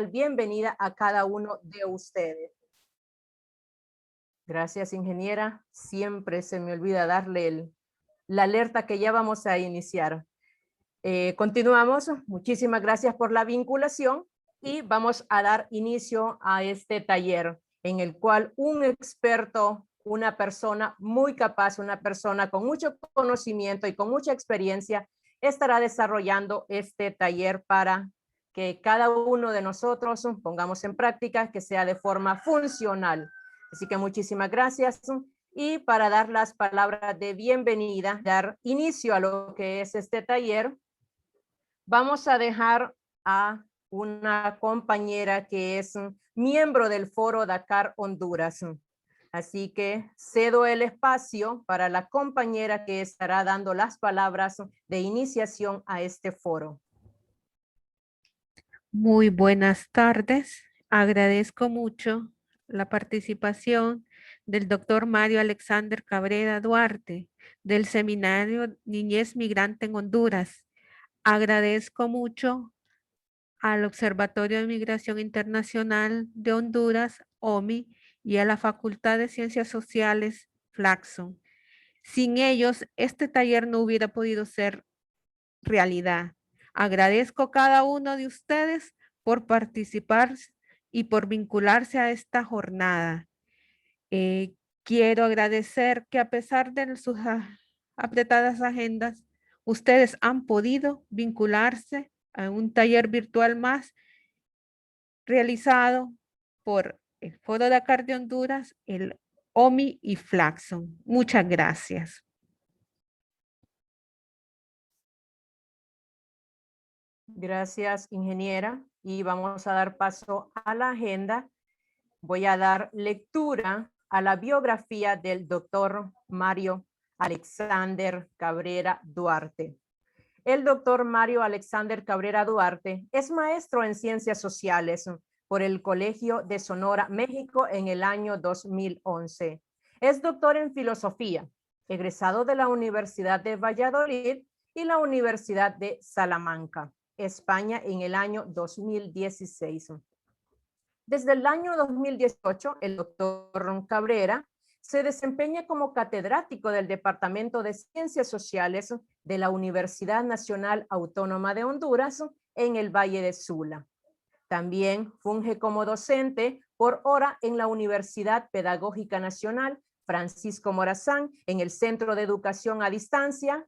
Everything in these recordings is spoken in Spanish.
bienvenida a cada uno de ustedes. Gracias, ingeniera. Siempre se me olvida darle la alerta que ya vamos a iniciar. Continuamos. Muchísimas gracias por la vinculación y vamos a dar inicio a este taller en el cual un experto, una persona muy capaz, una persona con mucho conocimiento y con mucha experiencia estará desarrollando este taller para que cada uno de nosotros pongamos en práctica que sea de forma funcional. Así que muchísimas gracias. Y para dar las palabras de bienvenida, dar inicio a lo que es este taller, vamos a dejar a una compañera que es miembro del Foro Dakar Honduras. Así que cedo el espacio para la compañera que estará dando las palabras de iniciación a este foro. Muy buenas tardes. Agradezco mucho la participación del doctor Mario Alexander Cabrera Duarte del Seminario Niñez Migrante en Honduras. Agradezco mucho al Observatorio de Migración Internacional de Honduras, OMI, y a la Facultad de Ciencias Sociales, Flaxo. Sin ellos, este taller no hubiera podido ser realidad. Agradezco a cada uno de ustedes por participar y por vincularse a esta jornada. Quiero agradecer que a pesar de sus apretadas agendas, ustedes han podido vincularse a un taller virtual más realizado por el Foro Dakar de Honduras, el OMI y Flaxo. Muchas gracias. Gracias, ingeniera. Y vamos a dar paso a la agenda. Voy a dar lectura a la biografía del doctor Mario Alexander Cabrera Duarte. El doctor Mario Alexander Cabrera Duarte es maestro en ciencias sociales por el Colegio de Sonora, México, en el año 2011. Es doctor en filosofía, egresado de la Universidad de Valladolid y la Universidad de Salamanca, España, en el año 2016. Desde el año 2018, el doctor Cabrera se desempeña como catedrático del Departamento de Ciencias Sociales de la Universidad Nacional Autónoma de Honduras en el Valle de Sula. También funge como docente por hora en la Universidad Pedagógica Nacional Francisco Morazán en el Centro de Educación a Distancia.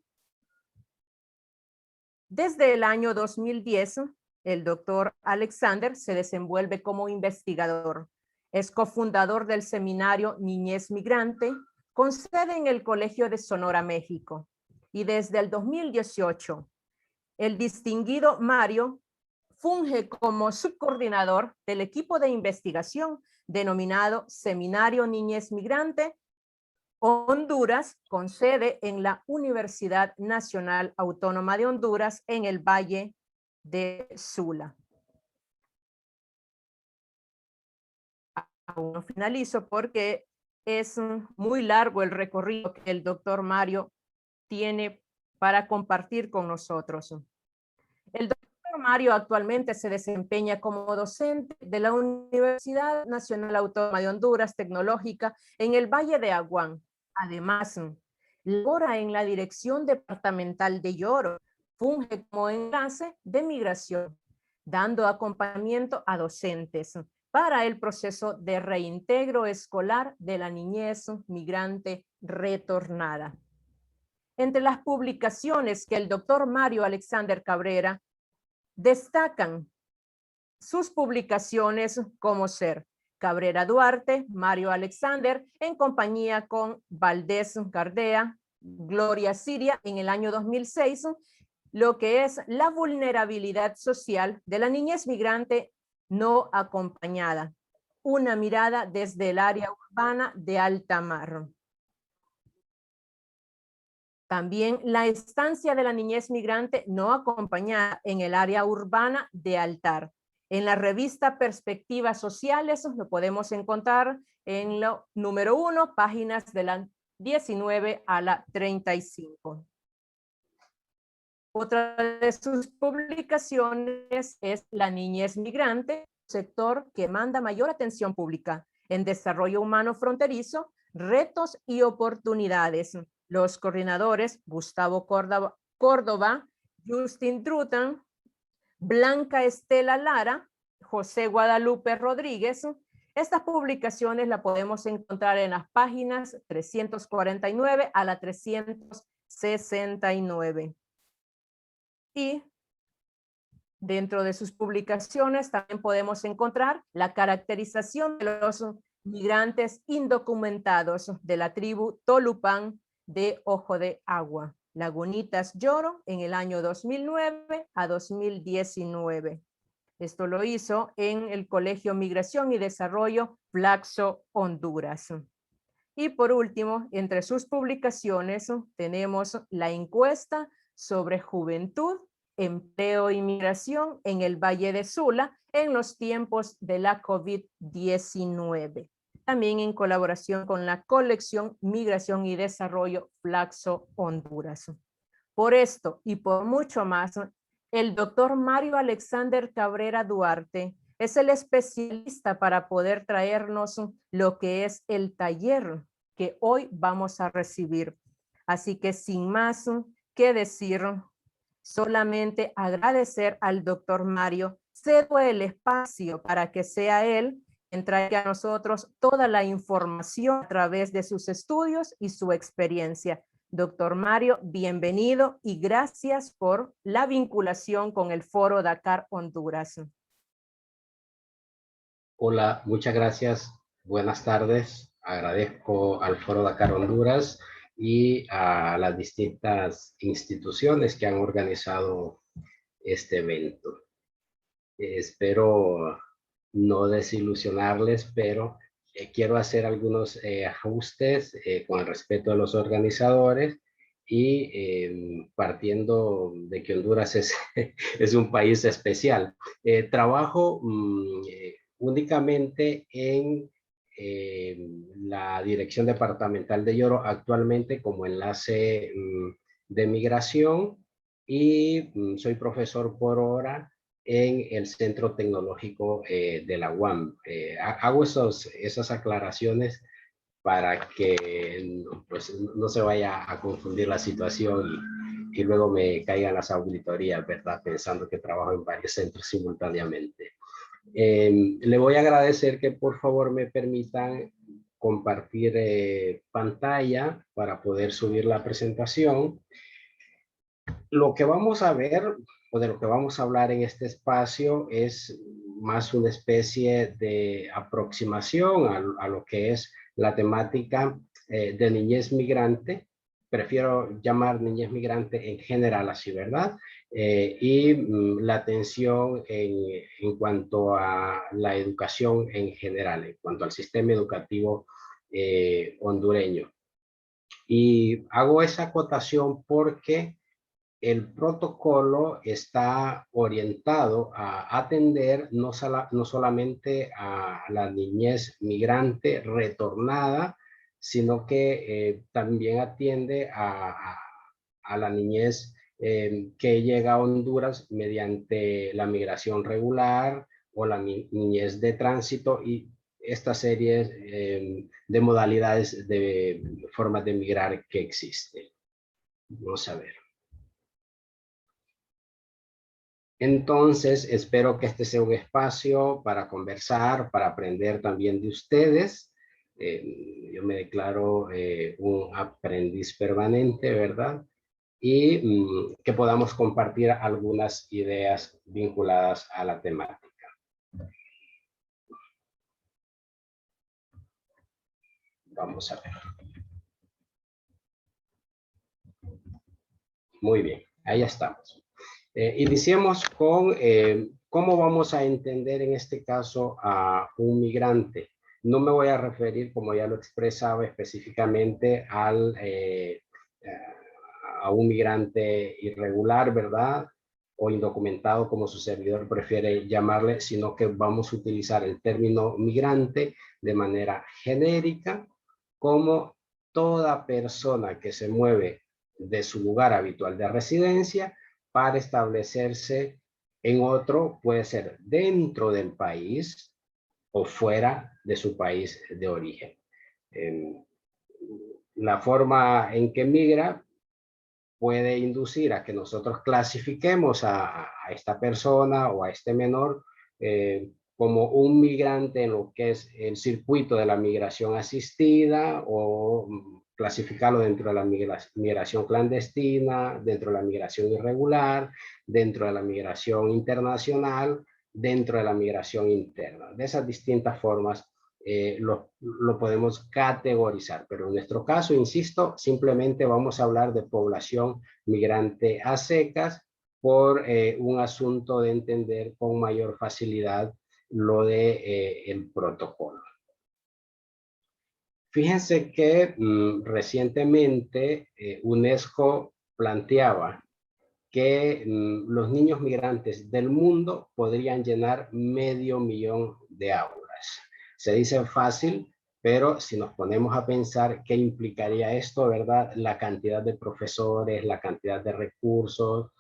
Desde el año 2010, el doctor Alexander se desenvuelve como investigador. Es cofundador del seminario Niñez Migrante, con sede en el Colegio de Sonora, México. Y desde el 2018, el distinguido Mario funge como subcoordinador del equipo de investigación denominado Seminario Niñez Migrante Honduras, con sede en la Universidad Nacional Autónoma de Honduras en el Valle de Sula. Aún no finalizo porque es muy largo el recorrido que el doctor Mario tiene para compartir con nosotros. El doctor Mario actualmente se desempeña como docente de la Universidad Nacional Autónoma de Honduras Tecnológica en el Valle de Aguán. Además, labora en la Dirección Departamental de Lloro, funge como enlace de migración, dando acompañamiento a docentes para el proceso de reintegro escolar de la niñez migrante retornada. Entre las publicaciones que el doctor Mario Alexander Cabrera destacan sus publicaciones como ser Cabrera Duarte, Mario Alexander, en compañía con Valdés Cardea, Gloria Siria en el año 2006, lo que es la vulnerabilidad social de la niñez migrante no acompañada, una mirada desde el área urbana de alta mar. También la estancia de la niñez migrante no acompañada en el área urbana de Altar. En la revista Perspectivas Sociales lo podemos encontrar en lo número 1, páginas de la 19 a la 35. Otra de sus publicaciones es La niñez migrante, sector que manda mayor atención pública en desarrollo humano fronterizo, retos y oportunidades. Los coordinadores Gustavo Córdoba, Justin Drutan, Blanca Estela Lara, José Guadalupe Rodríguez. Estas publicaciones las podemos encontrar en las páginas 349 a la 369. Y dentro de sus publicaciones también podemos encontrar la caracterización de los migrantes indocumentados de la tribu Tolupán de Ojo de Agua, Lagunitas Lloro, en el año 2009 a 2019. Esto lo hizo en el Colegio Migración y Desarrollo Flaxo, Honduras. Y por último, entre sus publicaciones tenemos la encuesta sobre juventud, empleo y migración en el Valle de Sula en los tiempos de la COVID-19. También en colaboración con la colección Migración y Desarrollo Flaxo, Honduras. Por esto y por mucho más, el doctor Mario Alexander Cabrera Duarte es el especialista para poder traernos lo que es el taller que hoy vamos a recibir. Así que sin más que decir, solamente agradecer al doctor Mario. Cedo el espacio para que sea él quien traiga a nosotros toda la información a través de sus estudios y su experiencia. Doctor Mario, bienvenido y gracias por la vinculación con el Foro Dakar Honduras. Hola, muchas gracias. Buenas tardes. Agradezco al Foro Dakar Honduras y a las distintas instituciones que han organizado este evento. Espero no desilusionarles, pero quiero hacer algunos ajustes con el respeto de los organizadores y partiendo de que Honduras es un país especial. Trabajo únicamente en la Dirección Departamental de Lloro actualmente como enlace de migración y soy profesor por hora en el Centro Tecnológico de la UAM. Hago esas aclaraciones para que pues, no se vaya a confundir la situación y luego me caigan las auditorías, ¿verdad? Pensando que trabajo en varios centros simultáneamente. Le voy a agradecer que por favor me permitan compartir pantalla para poder subir la presentación. Lo que vamos a ver o de lo que vamos a hablar en este espacio es más una especie de aproximación a lo que es la temática de niñez migrante. Prefiero llamar niñez migrante en general así, ¿verdad? Y la atención en cuanto a la educación en general, en cuanto al sistema educativo hondureño. Y hago esa acotación porque el protocolo está orientado a atender no solamente a la niñez migrante retornada, sino que también atiende a la niñez que llega a Honduras mediante la migración regular o la niñez de tránsito y esta serie de modalidades de formas de migrar que existen. Vamos a ver. Entonces, espero que este sea un espacio para conversar, para aprender también de ustedes. Yo me declaro un aprendiz permanente, ¿verdad? Y que podamos compartir algunas ideas vinculadas a la temática. Vamos a ver. Muy bien, ahí estamos. Iniciemos con cómo vamos a entender en este caso a un migrante. No me voy a referir, como ya lo expresaba específicamente, a un migrante irregular, ¿verdad? O indocumentado, como su servidor prefiere llamarle, sino que vamos a utilizar el término migrante de manera genérica, como toda persona que se mueve de su lugar habitual de residencia para establecerse En otro puede ser dentro del país o fuera de su país de origen. La forma en que migra puede inducir a que nosotros clasifiquemos a esta persona o a este menor como un migrante en lo que es el circuito de la migración asistida, o clasificarlo dentro de la migración clandestina, dentro de la migración irregular, dentro de la migración internacional, dentro de la migración interna. De esas distintas formas lo podemos categorizar, pero en nuestro caso, insisto, simplemente vamos a hablar de población migrante a secas por un asunto de entender con mayor facilidad lo de el protocolo. Fíjense que recientemente UNESCO planteaba que los niños migrantes del mundo podrían llenar 500.000 de aulas. Se dice fácil, pero si nos ponemos a pensar qué implicaría esto, ¿verdad? La cantidad de profesores, la cantidad de recursos,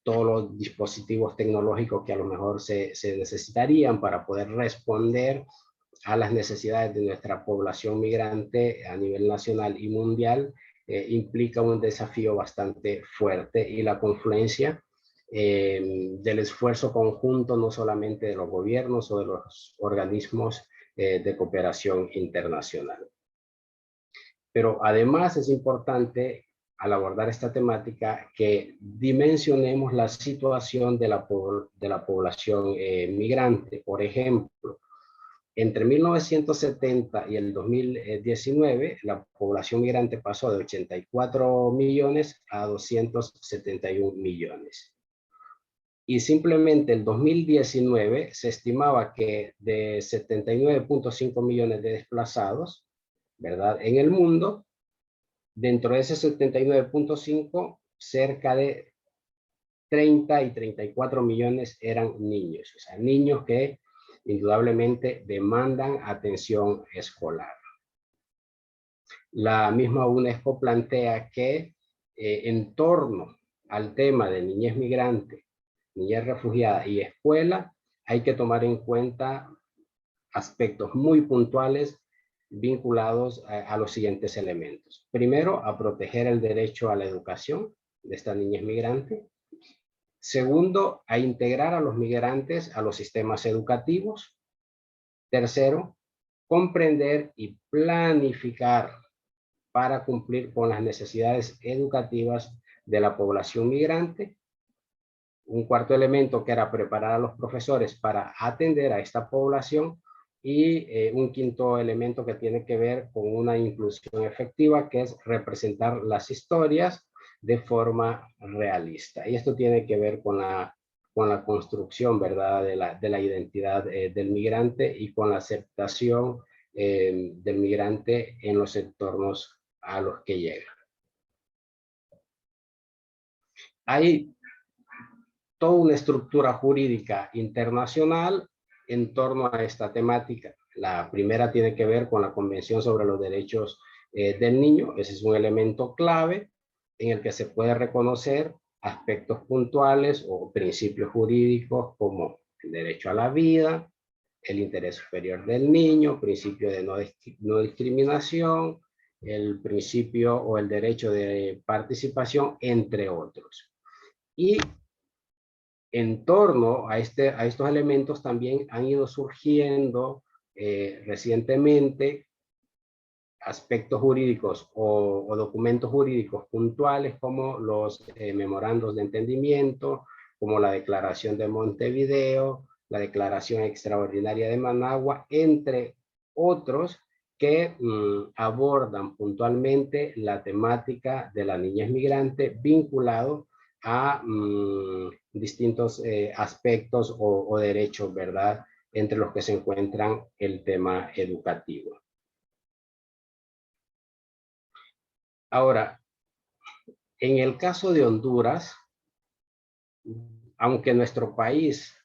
todos los dispositivos tecnológicos que a lo mejor se necesitarían para poder responder a las necesidades de nuestra población migrante a nivel nacional y mundial, implica un desafío bastante fuerte, y la confluencia del esfuerzo conjunto no solamente de los gobiernos o de los organismos de cooperación internacional. Pero además es importante, al abordar esta temática, que dimensionemos la situación de la población migrante. Por ejemplo, entre 1970 y el 2019, la población migrante pasó de 84 millones a 271 millones. Y simplemente el 2019 se estimaba que de 79.5 millones de desplazados, ¿verdad?, en el mundo, dentro de ese 79.5, cerca de 30 y 34 millones eran niños, o sea, niños que indudablemente demandan atención escolar. La misma UNESCO plantea que en torno al tema de niñez migrante, niñez refugiada y escuela, hay que tomar en cuenta aspectos muy puntuales vinculados a los siguientes elementos. Primero, a proteger el derecho a la educación de esta niñez migrante. Segundo, a integrar a los migrantes a los sistemas educativos. Tercero, comprender y planificar para cumplir con las necesidades educativas de la población migrante. Un cuarto elemento, que era preparar a los profesores para atender a esta población. Y un quinto elemento que tiene que ver con una inclusión efectiva, que es representar las historias de forma realista. Y esto tiene que ver con la construcción, ¿verdad?, de la identidad del migrante, y con la aceptación del migrante en los entornos a los que llega. Hay toda una estructura jurídica internacional en torno a esta temática. La primera tiene que ver con la Convención sobre los Derechos del Niño. Ese es un elemento clave en el que se puede reconocer aspectos puntuales o principios jurídicos como el derecho a la vida, el interés superior del niño, principio de no discriminación, el principio o el derecho de participación, entre otros. Y en torno a estos elementos también han ido surgiendo recientemente aspectos jurídicos o documentos jurídicos puntuales, como los memorandos de entendimiento, como la Declaración de Montevideo, la Declaración Extraordinaria de Managua, entre otros, que abordan puntualmente la temática de la niñez migrante vinculado a distintos aspectos o derechos, ¿verdad?, entre los que se encuentran el tema educativo. Ahora, en el caso de Honduras, aunque nuestro país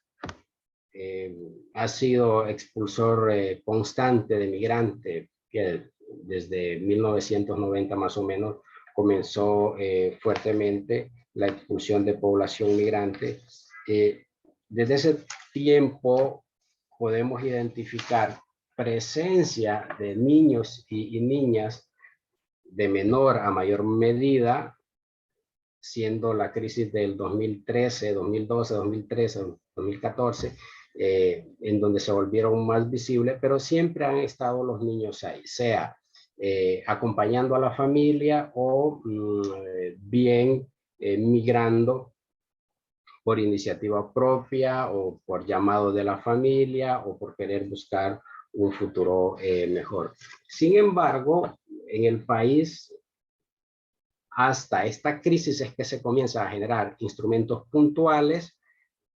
ha sido expulsor constante de migrantes, que desde 1990 más o menos comenzó fuertemente la expulsión de población migrante, Desde ese tiempo podemos identificar presencia de niños y niñas de menor a mayor medida, siendo la crisis del 2013, 2012, 2013, 2014, en donde se volvieron más visibles, pero siempre han estado los niños ahí, sea acompañando a la familia o bien migrando por iniciativa propia o por llamado de la familia o por querer buscar un futuro mejor. Sin embargo, en el país, hasta esta crisis es que se comienza a generar instrumentos puntuales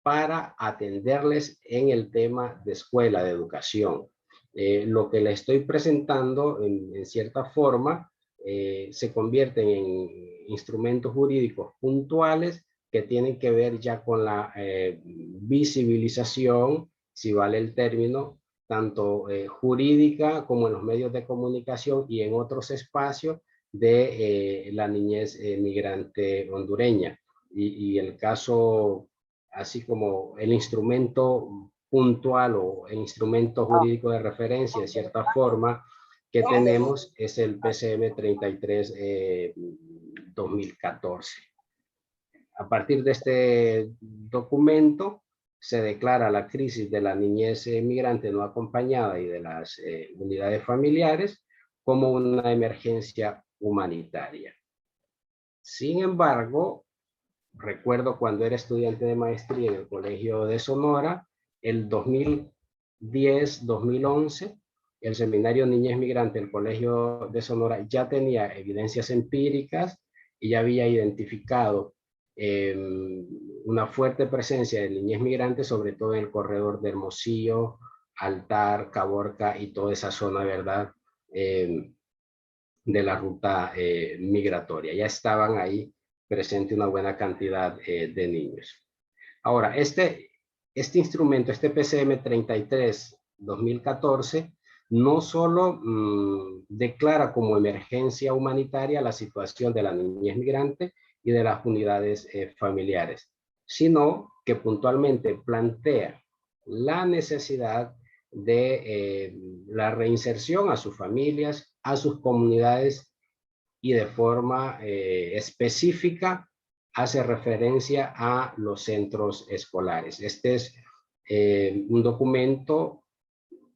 para atenderles en el tema de escuela, de educación. Lo que le estoy presentando en cierta forma se convierten en instrumentos jurídicos puntuales que tienen que ver ya con la visibilización, si vale el término, tanto jurídica como en los medios de comunicación y en otros espacios de la niñez migrante hondureña. Y el caso, así como el instrumento puntual o el instrumento jurídico de referencia, de cierta forma, que tenemos es el PCM 33 2014. A partir de este documento se declara la crisis de la niñez migrante no acompañada y de las unidades familiares como una emergencia humanitaria. Sin embargo, recuerdo cuando era estudiante de maestría en el Colegio de Sonora, el 2010-2011, el Seminario Niñez Migrante del Colegio de Sonora ya tenía evidencias empíricas y ya había identificado una fuerte presencia de niñez migrante, sobre todo en el corredor de Hermosillo, Altar, Caborca y toda esa zona, ¿verdad? De la ruta migratoria. Ya estaban ahí presente una buena cantidad de niños. Ahora, este instrumento, este PCM 33 2014, no solo declara como emergencia humanitaria la situación de la niñez migrante y de las unidades familiares, sino que puntualmente plantea la necesidad de la reinserción a sus familias, a sus comunidades, y de forma específica hace referencia a los centros escolares. Este es un documento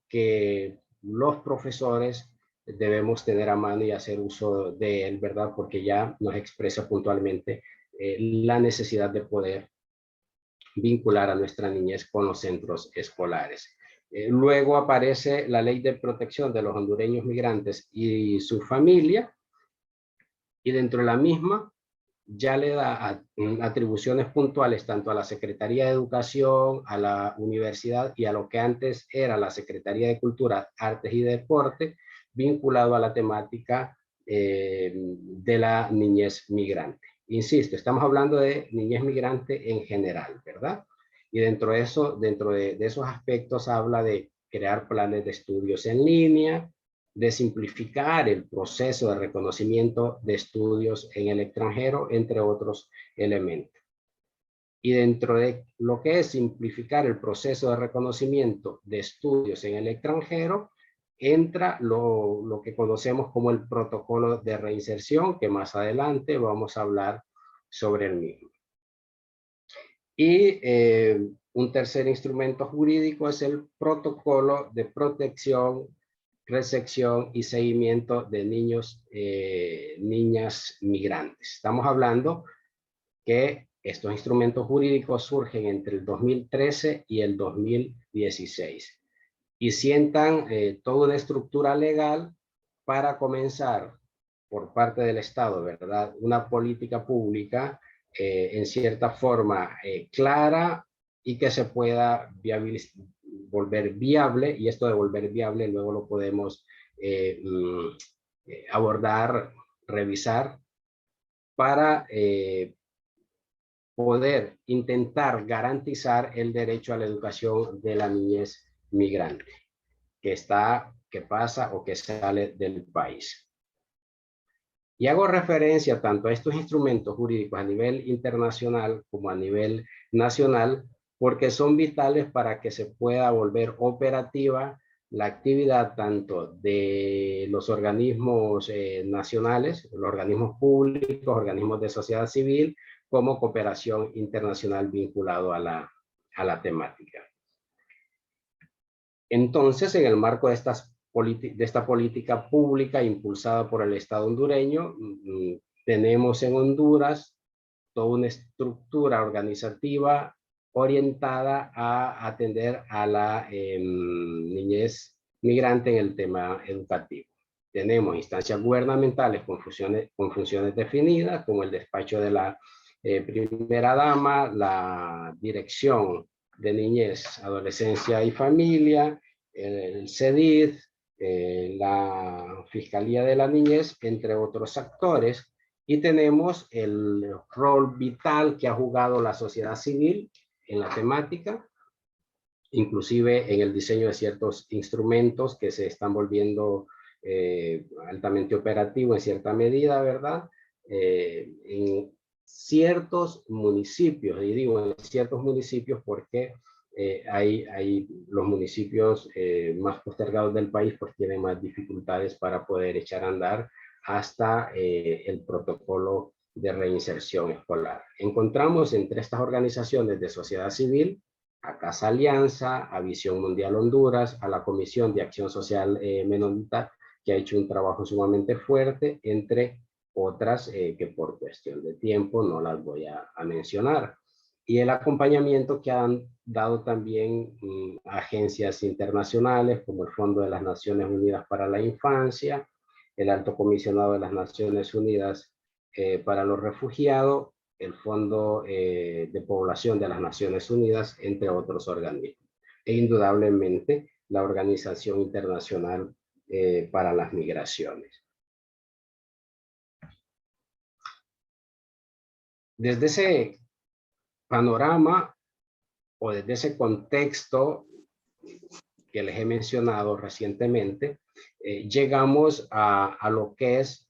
que los profesores debemos tener a mano y hacer uso de él, ¿verdad? Porque ya nos expresa puntualmente la necesidad de poder vincular a nuestra niñez con los centros escolares. Luego aparece la Ley de Protección de los Hondureños Migrantes y su familia, y dentro de la misma ya le da atribuciones puntuales tanto a la Secretaría de Educación, a la universidad y a lo que antes era la Secretaría de Cultura, Artes y Deporte, vinculado a la temática de la niñez migrante. Insisto, estamos hablando de niñez migrante en general, ¿verdad? Y dentro de eso, dentro de esos aspectos habla de crear planes de estudios en línea, de simplificar el proceso de reconocimiento de estudios en el extranjero, entre otros elementos. Y dentro de lo que es simplificar el proceso de reconocimiento de estudios en el extranjero, entra lo que conocemos como el protocolo de reinserción, que más adelante vamos a hablar sobre el mismo. Y un tercer instrumento jurídico es el protocolo de protección, recepción y seguimiento de niños, niñas migrantes. Estamos hablando que estos instrumentos jurídicos surgen entre el 2013 y el 2016 y sientan toda una estructura legal para comenzar por parte del Estado, ¿verdad? Una política pública en cierta forma clara y que se pueda volver viable, y esto de volver viable luego lo podemos abordar, revisar, para poder intentar garantizar el derecho a la educación de la niñez migrante que pasa o que sale del país. Y hago referencia tanto a estos instrumentos jurídicos a nivel internacional como a nivel nacional, porque son vitales para que se pueda volver operativa la actividad tanto de los organismos nacionales, los organismos públicos, organismos de sociedad civil, como cooperación internacional vinculado a la temática. Entonces, en el marco de esta política pública impulsada por el Estado hondureño, tenemos en Honduras toda una estructura organizativa orientada a atender a la niñez migrante en el tema educativo. Tenemos instancias gubernamentales con funciones definidas, como el despacho de la primera dama, la dirección de niñez, adolescencia y familia, el CEDID, la Fiscalía de la Niñez, entre otros actores. Y tenemos el rol vital que ha jugado la sociedad civil en la temática, inclusive en el diseño de ciertos instrumentos que se están volviendo altamente operativos en cierta medida, ¿verdad? En ciertos municipios, y digo en ciertos municipios porque hay los municipios más postergados del país pues tienen más dificultades para poder echar a andar hasta el protocolo de reinserción escolar. Encontramos entre estas organizaciones de sociedad civil a Casa Alianza, a Visión Mundial Honduras, a la Comisión de Acción Social Menonita, que ha hecho un trabajo sumamente fuerte, entre otras que por cuestión de tiempo no las voy a mencionar. Y el acompañamiento que han dado también agencias internacionales como el Fondo de las Naciones Unidas para la Infancia, el Alto Comisionado de las Naciones Unidas para los Refugiados, el Fondo de Población de las Naciones Unidas, entre otros organismos. E indudablemente la Organización Internacional para las Migraciones. Desde ese panorama o desde ese contexto que les he mencionado recientemente, llegamos a lo que es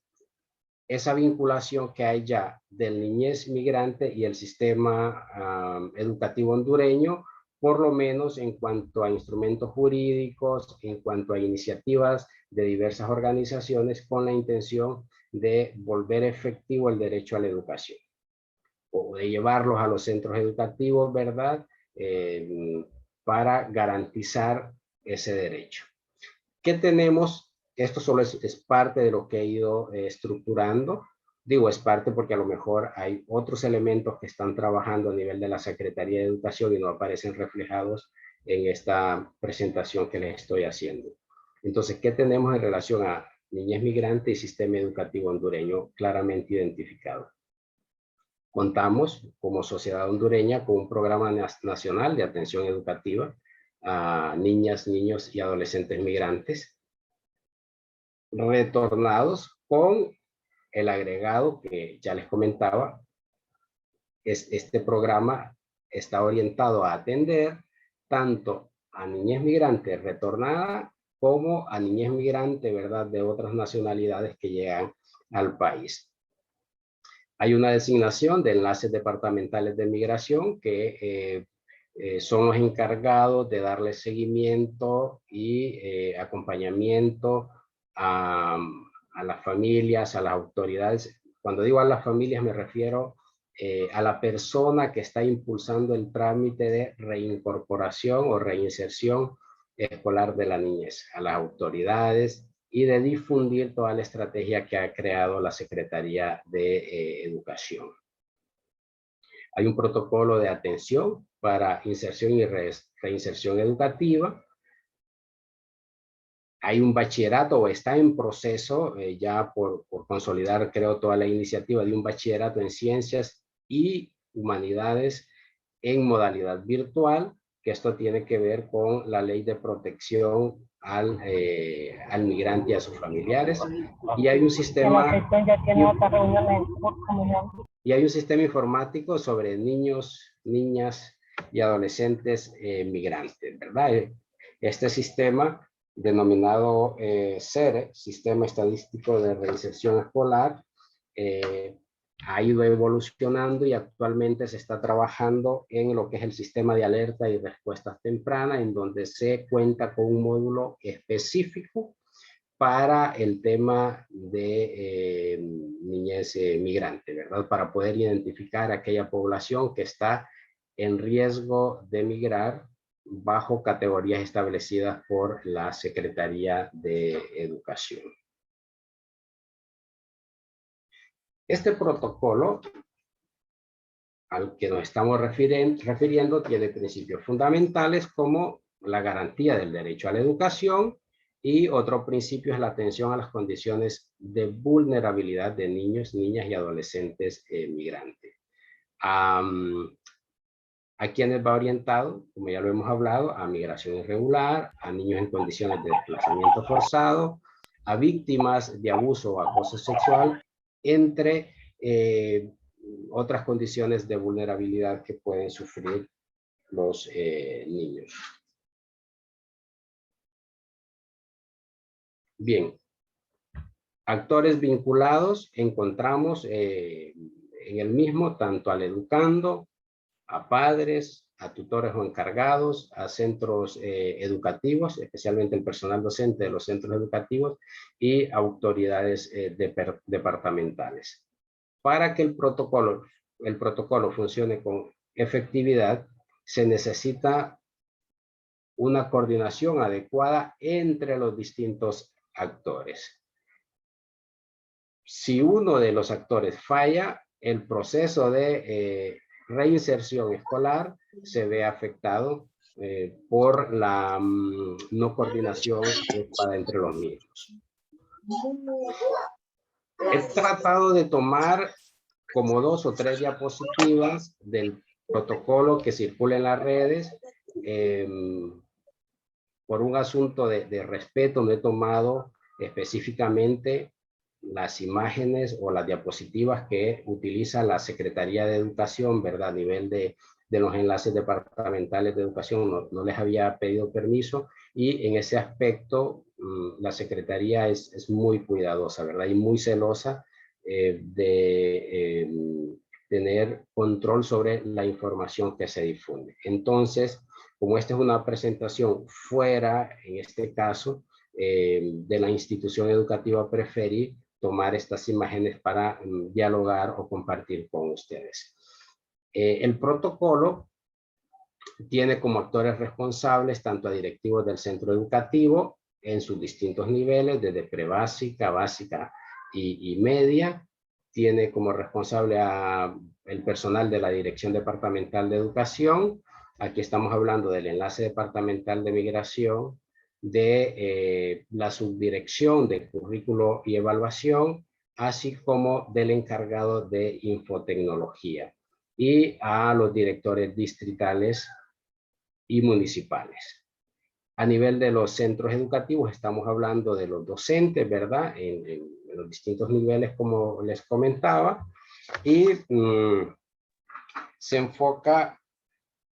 esa vinculación que hay ya del niñez migrante y el sistema educativo hondureño, por lo menos en cuanto a instrumentos jurídicos, en cuanto a iniciativas de diversas organizaciones con la intención de volver efectivo el derecho a la educación o de llevarlos a los centros educativos, ¿verdad? Para garantizar ese derecho. ¿Qué tenemos? Esto solo es parte de lo que he ido estructurando. Digo, es parte porque a lo mejor hay otros elementos que están trabajando a nivel de la Secretaría de Educación y no aparecen reflejados en esta presentación que les estoy haciendo. Entonces, ¿qué tenemos en relación a niñez migrante y sistema educativo hondureño claramente identificado? Contamos como sociedad hondureña con un programa nacional de atención educativa a niñas, niños y adolescentes migrantes retornados con el agregado que ya les comentaba. Este programa está orientado a atender tanto a niñez migrante retornada como a niñez migrante, ¿verdad?, de otras nacionalidades que llegan al país. Hay una designación de enlaces departamentales de migración que son los encargados de darle seguimiento y acompañamiento a las familias, a las autoridades. Cuando digo a las familias me refiero a la persona que está impulsando el trámite de reincorporación o reinserción escolar de la niñez, a las autoridades y de difundir toda la estrategia que ha creado la Secretaría de Educación. Hay un protocolo de atención para inserción y reinserción educativa. Hay un bachillerato o está en proceso ya por consolidar, creo, toda la iniciativa de un bachillerato en ciencias y humanidades en modalidad virtual, que esto tiene que ver con la ley de protección al migrante y a sus familiares. Y hay un sistema informático sobre niños, niñas y adolescentes migrantes, ¿verdad? Este sistema denominado SERE, Sistema Estadístico de Reinserción Escolar, ha ido evolucionando y actualmente se está trabajando en lo que es el sistema de alerta y respuestas tempranas, en donde se cuenta con un módulo específico para el tema de niñez migrante, ¿verdad? Para poder identificar aquella población que está en riesgo de migrar bajo categorías establecidas por la Secretaría de Educación. Este protocolo al que nos estamos refiriendo tiene principios fundamentales como la garantía del derecho a la educación, y otro principio es la atención a las condiciones de vulnerabilidad de niños, niñas y adolescentes migrantes. ¿A quiénes va orientado? Como ya lo hemos hablado, a migración irregular, a niños en condiciones de desplazamiento forzado, a víctimas de abuso o acoso sexual, entre otras condiciones de vulnerabilidad que pueden sufrir los niños. Bien, actores vinculados encontramos en el mismo tanto al educando, a padres, a tutores o encargados, a centros educativos, especialmente el personal docente de los centros educativos, y autoridades departamentales. Para que el protocolo funcione con efectividad, se necesita una coordinación adecuada entre los distintos actores. Si uno de los actores falla, el proceso de reinserción escolar se ve afectado por la no coordinación entre los mismos. He tratado de tomar como 2 o 3 diapositivas del protocolo que circula en las redes. Por un asunto de respeto, no he tomado específicamente las imágenes o las diapositivas que utiliza la Secretaría de Educación, ¿verdad? A nivel de los enlaces departamentales de educación, no les había pedido permiso, y en ese aspecto la Secretaría es muy cuidadosa, ¿verdad? Y muy celosa de tener control sobre la información que se difunde. Entonces, como esta es una presentación fuera, en este caso, de la institución educativa, preferí tomar estas imágenes para dialogar o compartir con ustedes. El protocolo tiene como actores responsables tanto a directivos del centro educativo en sus distintos niveles, desde prebásica, básica y media. Tiene como responsable al personal de la Dirección Departamental de Educación. Aquí estamos hablando del enlace departamental de migración, de la subdirección de currículo y evaluación, así como del encargado de infotecnología, y a los directores distritales y municipales. A nivel de los centros educativos estamos hablando de los docentes, ¿verdad? En los distintos niveles, como les comentaba, y se enfoca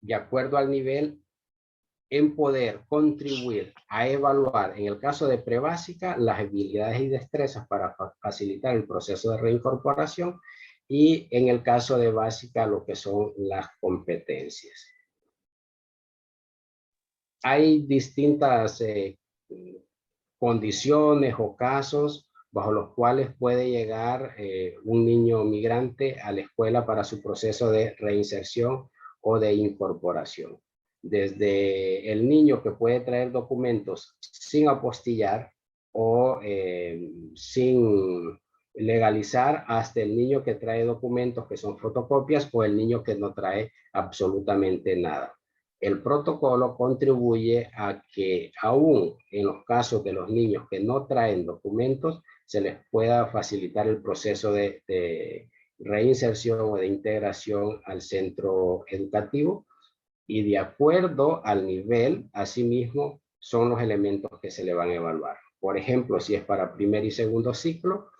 de acuerdo al nivel en poder contribuir a evaluar, en el caso de prebásica, las habilidades y destrezas para facilitar el proceso de reincorporación, y en el caso de básica, lo que son las competencias. Hay distintas condiciones o casos bajo los cuales puede llegar un niño migrante a la escuela para su proceso de reinserción o de incorporación. Desde el niño que puede traer documentos sin apostillar o sin legalizar, hasta el niño que trae documentos que son fotocopias, o el niño que no trae absolutamente nada. El protocolo contribuye a que aún en los casos de los niños que no traen documentos, se les pueda facilitar el proceso de reinserción o de integración al centro educativo, y de acuerdo al nivel, asimismo, son los elementos que se le van a evaluar. Por ejemplo, si es para primer y segundo ciclo,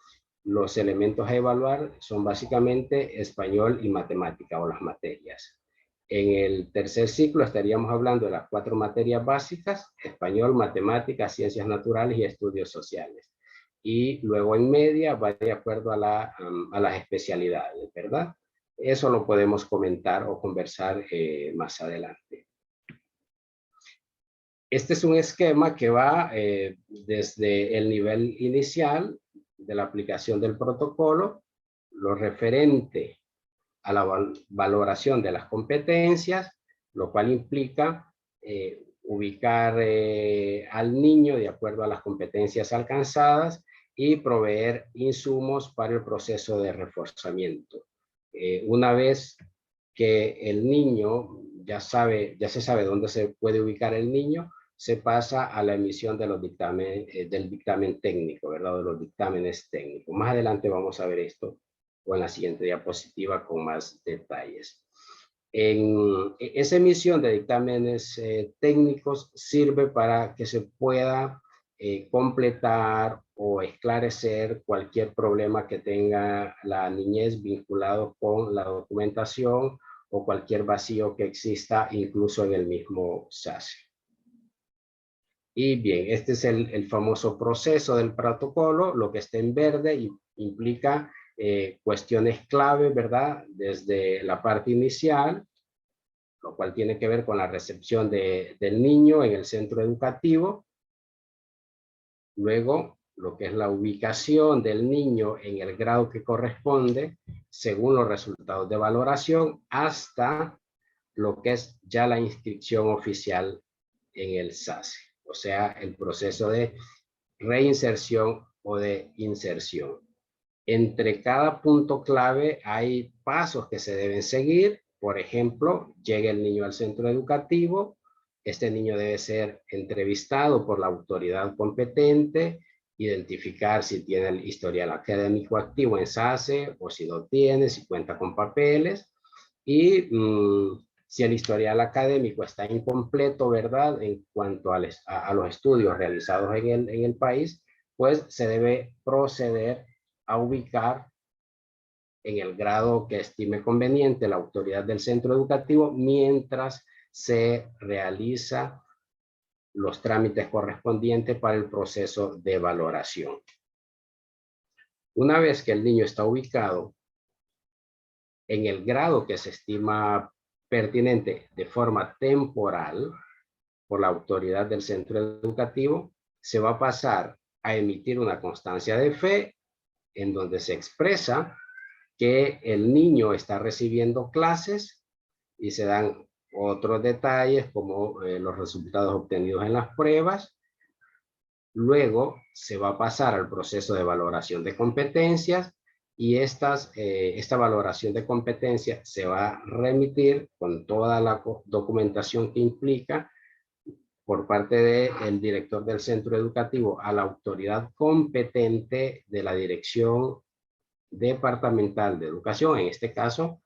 los elementos a evaluar son básicamente español y matemática, o las materias. En el tercer ciclo estaríamos hablando de las 4 materias básicas: español, matemáticas, ciencias naturales y estudios sociales. y luego en media va de acuerdo a las especialidades, ¿verdad? Eso lo podemos comentar o conversar más adelante. Este es un esquema que va desde el nivel inicial de la aplicación del protocolo, lo referente a la valoración de las competencias, lo cual implica ubicar al niño de acuerdo a las competencias alcanzadas y proveer insumos para el proceso de reforzamiento. Una vez que el niño ya se sabe dónde se puede ubicar el niño, se pasa a la emisión de los del dictamen técnico, ¿verdad? De los dictámenes técnicos. Más adelante vamos a ver esto o en la siguiente diapositiva con más detalles. Esa emisión de dictámenes técnicos sirve para que se pueda completar o esclarecer cualquier problema que tenga la niñez vinculado con la documentación o cualquier vacío que exista incluso en el mismo SACE. Y bien, este es el famoso proceso del protocolo. Lo que está en verde implica cuestiones clave, ¿verdad? Desde la parte inicial, lo cual tiene que ver con la recepción del niño en el centro educativo. Luego, lo que es la ubicación del niño en el grado que corresponde, según los resultados de valoración, hasta lo que es ya la inscripción oficial en el SACE. O sea, el proceso de reinserción o de inserción. Entre cada punto clave hay pasos que se deben seguir. Por ejemplo, llega el niño al centro educativo. Este niño debe ser entrevistado por la autoridad competente, identificar si tiene el historial académico activo en SACE o si no tiene, si cuenta con papeles. Y si el historial académico está incompleto, ¿verdad? En cuanto a los estudios realizados en el país, pues se debe proceder a ubicar en el grado que estime conveniente la autoridad del centro educativo mientras se realiza los trámites correspondientes para el proceso de valoración. Una vez que el niño está ubicado en el grado que se estima pertinente de forma temporal por la autoridad del centro educativo, se va a pasar a emitir una constancia de fe en donde se expresa que el niño está recibiendo clases y se dan otros detalles como los resultados obtenidos en las pruebas. Luego se va a pasar al proceso de valoración de competencias y esta valoración de competencias se va a remitir con toda la documentación que implica por parte del director del centro educativo a la autoridad competente de la Dirección Departamental de Educación, en este caso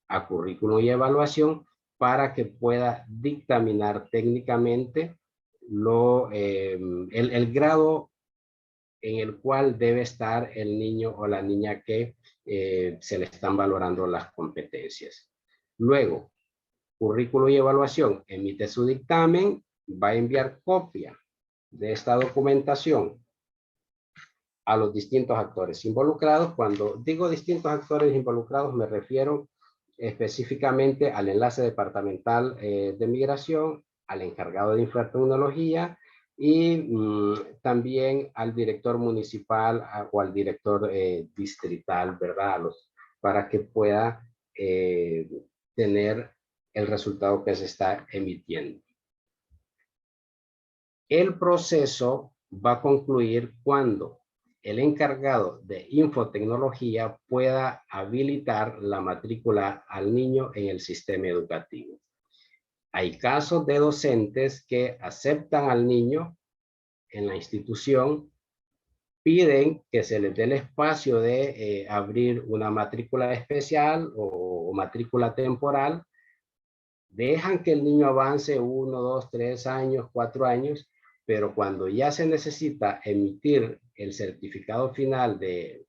a currículum y evaluación, para que pueda dictaminar técnicamente el grado en el cual debe estar el niño o la niña que se le están valorando las competencias. Luego, currículum y evaluación emite su dictamen, va a enviar copia de esta documentación a los distintos actores involucrados. Cuando digo distintos actores involucrados, me refiero específicamente al enlace departamental de migración, al encargado de infratecnología y también al director municipal o al director distrital, ¿verdad? Para que pueda tener el resultado que se está emitiendo. El proceso va a concluir cuando el encargado de infotecnología pueda habilitar la matrícula al niño en el sistema educativo. Hay casos de docentes que aceptan al niño en la institución, piden que se les dé el espacio de abrir una matrícula especial o matrícula temporal, dejan que el niño avance 1, 2, 3 años, 4 años, pero cuando ya se necesita emitir el certificado final de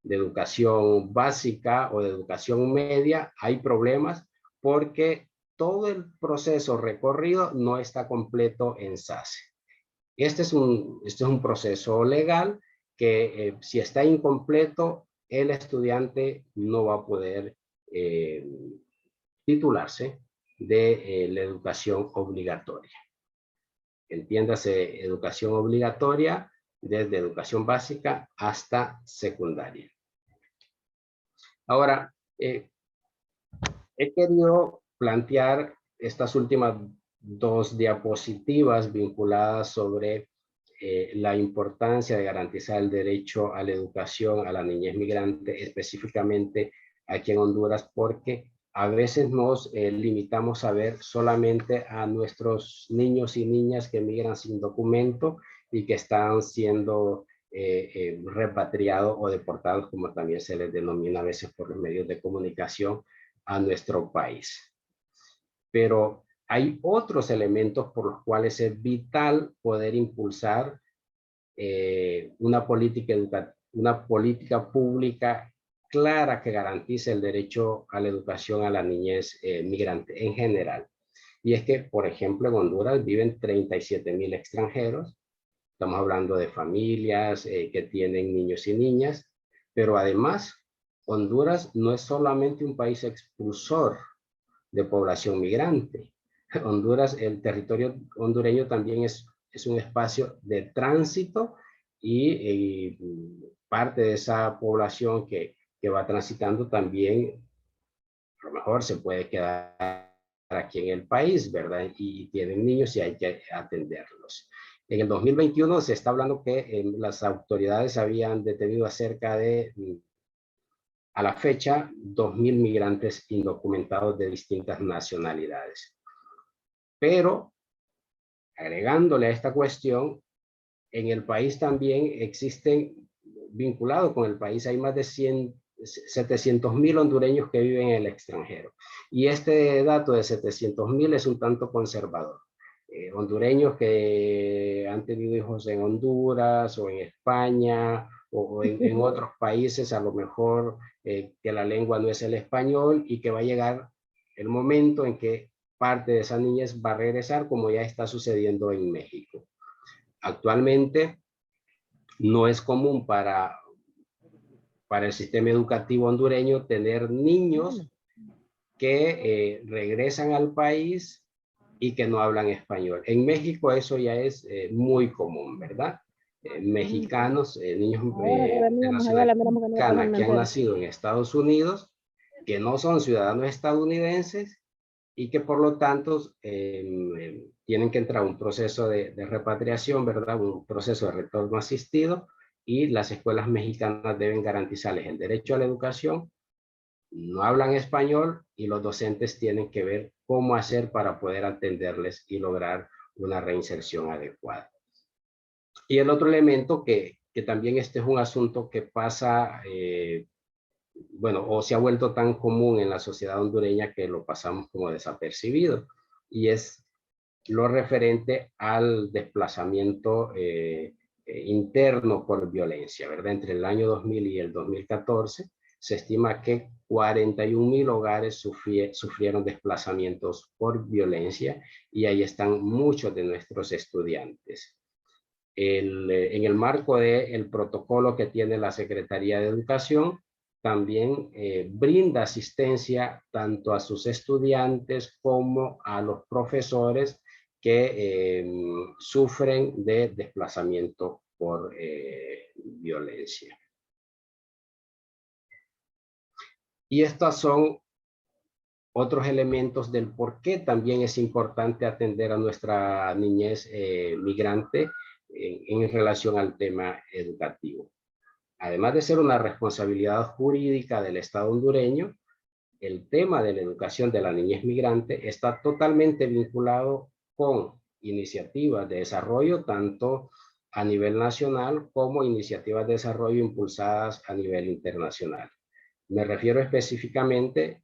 educación básica o de educación media, hay problemas porque todo el proceso recorrido no está completo en SACE. Este es un proceso legal que si está incompleto, el estudiante no va a poder titularse de la educación obligatoria. Entiéndase, educación obligatoria desde educación básica hasta secundaria. Ahora, he querido plantear estas últimas dos diapositivas vinculadas sobre la importancia de garantizar el derecho a la educación a la niñez migrante, específicamente aquí en Honduras, porque a veces nos limitamos a ver solamente a nuestros niños y niñas que migran sin documento y que están siendo repatriados o deportados, como también se les denomina a veces por los medios de comunicación, a nuestro país. Pero hay otros elementos por los cuales es vital poder impulsar una política pública clara que garantice el derecho a la educación a la niñez migrante en general. Y es que, por ejemplo, en Honduras viven 37,000 extranjeros. Estamos hablando de familias que tienen niños y niñas, pero además Honduras no es solamente un país expulsor de población migrante. Honduras, el territorio hondureño también es un espacio de tránsito y parte de esa población que va transitando también, a lo mejor se puede quedar aquí en el país, ¿verdad? Y tienen niños y hay que atenderlos. En el 2021 se está hablando que las autoridades habían detenido a cerca de, a la fecha, 2,000 migrantes indocumentados de distintas nacionalidades. Pero, agregándole a esta cuestión, en el país también existen, vinculado con el país, hay más de 700,000 hondureños que viven en el extranjero. Y este dato de 700,000 es un tanto conservador. Hondureños que han tenido hijos en Honduras o en España o en otros países, a lo mejor que la lengua no es el español y que va a llegar el momento en que parte de esa niñez va a regresar, como ya está sucediendo en México. Actualmente no es común para el sistema educativo hondureño tener niños que regresan al país y que no hablan español. En México eso ya es muy común, ¿verdad? Mexicanos, niños de nacionalidad mexicana que han nacido en Estados Unidos, que no son ciudadanos estadounidenses y que por lo tanto tienen que entrar a un proceso de repatriación, ¿verdad? Un proceso de retorno asistido, y las escuelas mexicanas deben garantizarles el derecho a la educación. No hablan español y los docentes tienen que ver cómo hacer para poder atenderles y lograr una reinserción adecuada. Y el otro elemento que también este es un asunto que pasa, bueno, o se ha vuelto tan común en la sociedad hondureña que lo pasamos como desapercibido, y es lo referente al desplazamiento interno por violencia, ¿verdad? Entre el año 2000 y el 2014 se estima que 41,000 hogares sufrieron desplazamientos por violencia, y ahí están muchos de nuestros estudiantes. En el marco del protocolo que tiene la Secretaría de Educación, también brinda asistencia tanto a sus estudiantes como a los profesores que sufren de desplazamiento por violencia. Y estos son otros elementos del por qué también es importante atender a nuestra niñez migrante en relación al tema educativo. Además de ser una responsabilidad jurídica del Estado hondureño, el tema de la educación de la niñez migrante está totalmente vinculado con iniciativas de desarrollo tanto a nivel nacional como iniciativas de desarrollo impulsadas a nivel internacional. Me refiero específicamente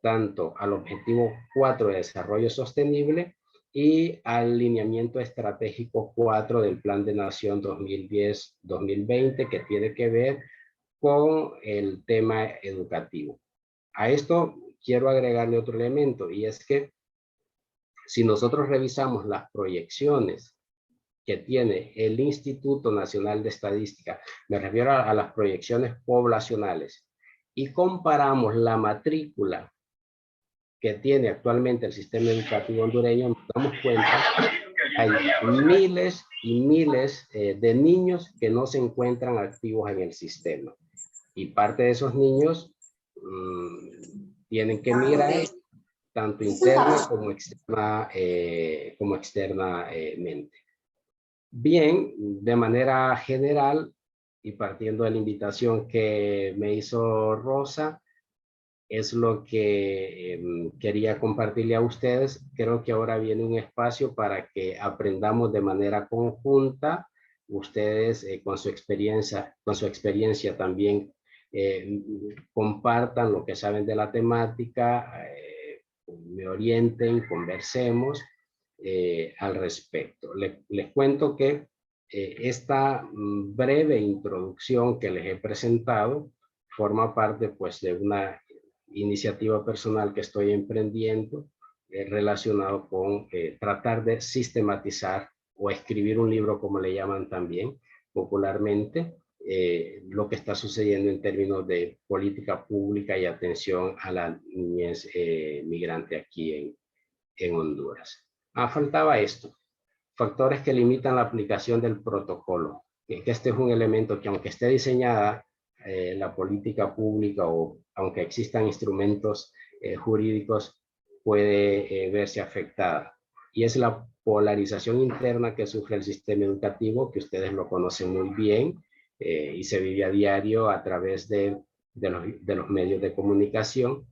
tanto al objetivo 4 de desarrollo sostenible y al lineamiento estratégico 4 del Plan de Nación 2010-2020, que tiene que ver con el tema educativo. A esto quiero agregarle otro elemento, y es que si nosotros revisamos las proyecciones que tiene el Instituto Nacional de Estadística, me refiero a las proyecciones poblacionales, y comparamos la matrícula que tiene actualmente el sistema educativo hondureño, nos damos cuenta que hay miles y miles de niños que no se encuentran activos en el sistema. Y parte de esos niños tienen que migrar tanto interna como externamente. Bien, de manera general, y partiendo de la invitación que me hizo Rosa, es lo que quería compartirle a ustedes. Creo que ahora viene un espacio para que aprendamos de manera conjunta. Ustedes con su experiencia también compartan lo que saben de la temática, me orienten, conversemos al respecto. Les cuento que esta breve introducción que les he presentado forma parte pues de una iniciativa personal que estoy emprendiendo relacionado con tratar de sistematizar o escribir un libro, como le llaman también popularmente, lo que está sucediendo en términos de política pública y atención a la niñez migrante aquí en Honduras. Faltaba esto, factores que limitan la aplicación del protocolo, que este es un elemento que aunque esté diseñada la política pública o aunque existan instrumentos jurídicos, puede verse afectada. Y es la polarización interna que sufre el sistema educativo, que ustedes lo conocen muy bien y se vive a diario a través de los medios de comunicación.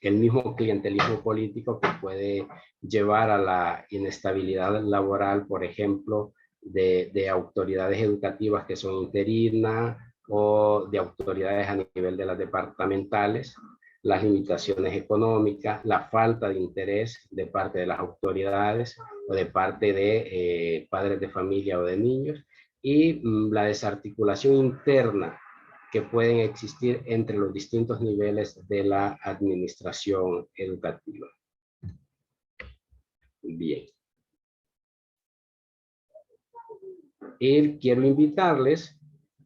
El mismo clientelismo político que puede llevar a la inestabilidad laboral, por ejemplo, de autoridades educativas que son interinas, o de autoridades a nivel de las departamentales, las limitaciones económicas, la falta de interés de parte de las autoridades o de parte de padres de familia o de niños, y la desarticulación interna que pueden existir entre los distintos niveles de la administración educativa. Bien. Y quiero invitarles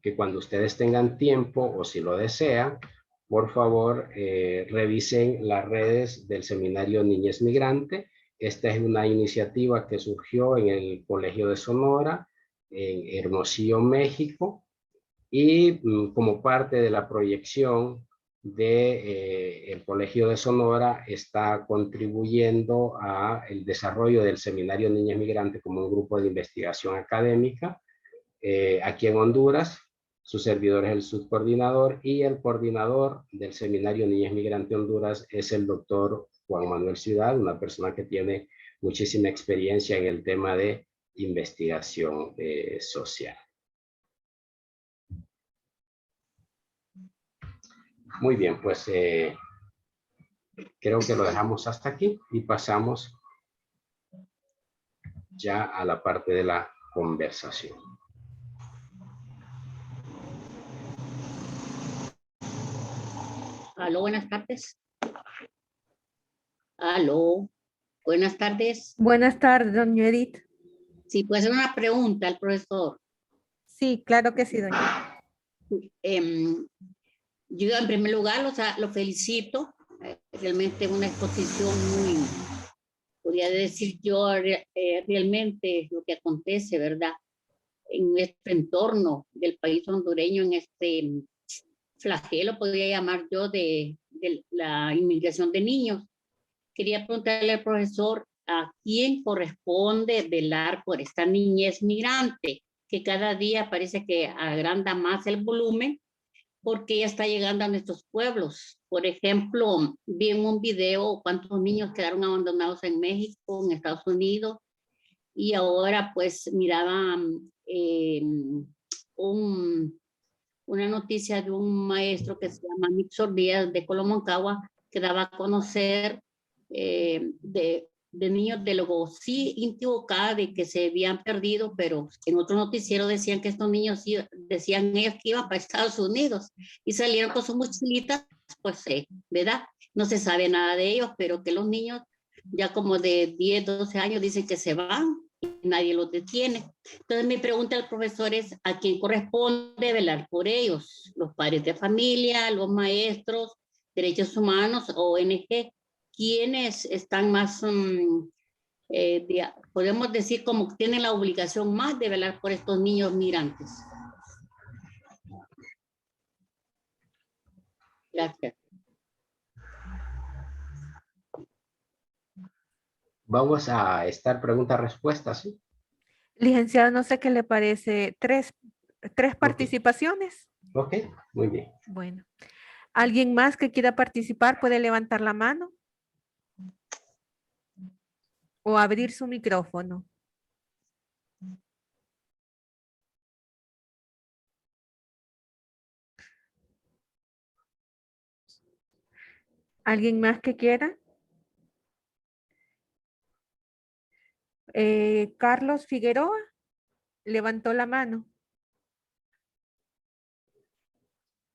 que cuando ustedes tengan tiempo o si lo desean, por favor, revisen las redes del Seminario Niñez Migrante. Esta es una iniciativa que surgió en el Colegio de Sonora, en Hermosillo, México, y como parte de la proyección del Colegio de Sonora está contribuyendo a el desarrollo del Seminario Niñez Migrante como un grupo de investigación académica aquí en Honduras. Su servidor es el subcoordinador y el coordinador del Seminario Niñez Migrante Honduras es el doctor Juan Manuel Ciudad, una persona que tiene muchísima experiencia en el tema de investigación social. Muy bien, pues creo que lo dejamos hasta aquí y pasamos ya a la parte de la conversación. Aló, buenas tardes. Aló, buenas tardes. Buenas tardes, doña Edith. Sí, puede ser una pregunta al profesor. Sí, claro que sí, doña. Yo en primer lugar lo felicito. Realmente una exposición muy, podría decir yo, realmente lo que acontece, ¿verdad? En este entorno del país hondureño, en este flagelo, podría llamar yo, de la inmigración de niños. Quería preguntarle al profesor a quién corresponde velar por esta niñez migrante, que cada día parece que agranda más el volumen porque ya está llegando a nuestros pueblos. Por ejemplo, vi en un video cuántos niños quedaron abandonados en México, en Estados Unidos, y ahora pues miraba una noticia de un maestro que se llama Nixon Díaz de Colomoncagua, que daba a conocer de niños de luego sí Intibucá, de que se habían perdido, pero en otro noticiero decían que estos niños decían ellos que iban para Estados Unidos y salieron con sus mochilitas, pues ¿verdad? No se sabe nada de ellos, pero que los niños ya como de 10, 12 años dicen que se van y nadie los detiene. Entonces mi pregunta al profesor es, ¿a quién corresponde velar por ellos? ¿Los padres de familia, los maestros, derechos humanos, ONG? ¿Quiénes están más, podemos decir, como tienen la obligación más de velar por estos niños migrantes? Gracias. Vamos a estar preguntas-respuestas, ¿sí? Licenciado, no sé qué le parece. ¿Tres participaciones? Ok, muy bien. Bueno. ¿Alguien más que quiera participar puede levantar la mano? O abrir su micrófono. ¿Alguien más que quiera? Carlos Figueroa levantó la mano.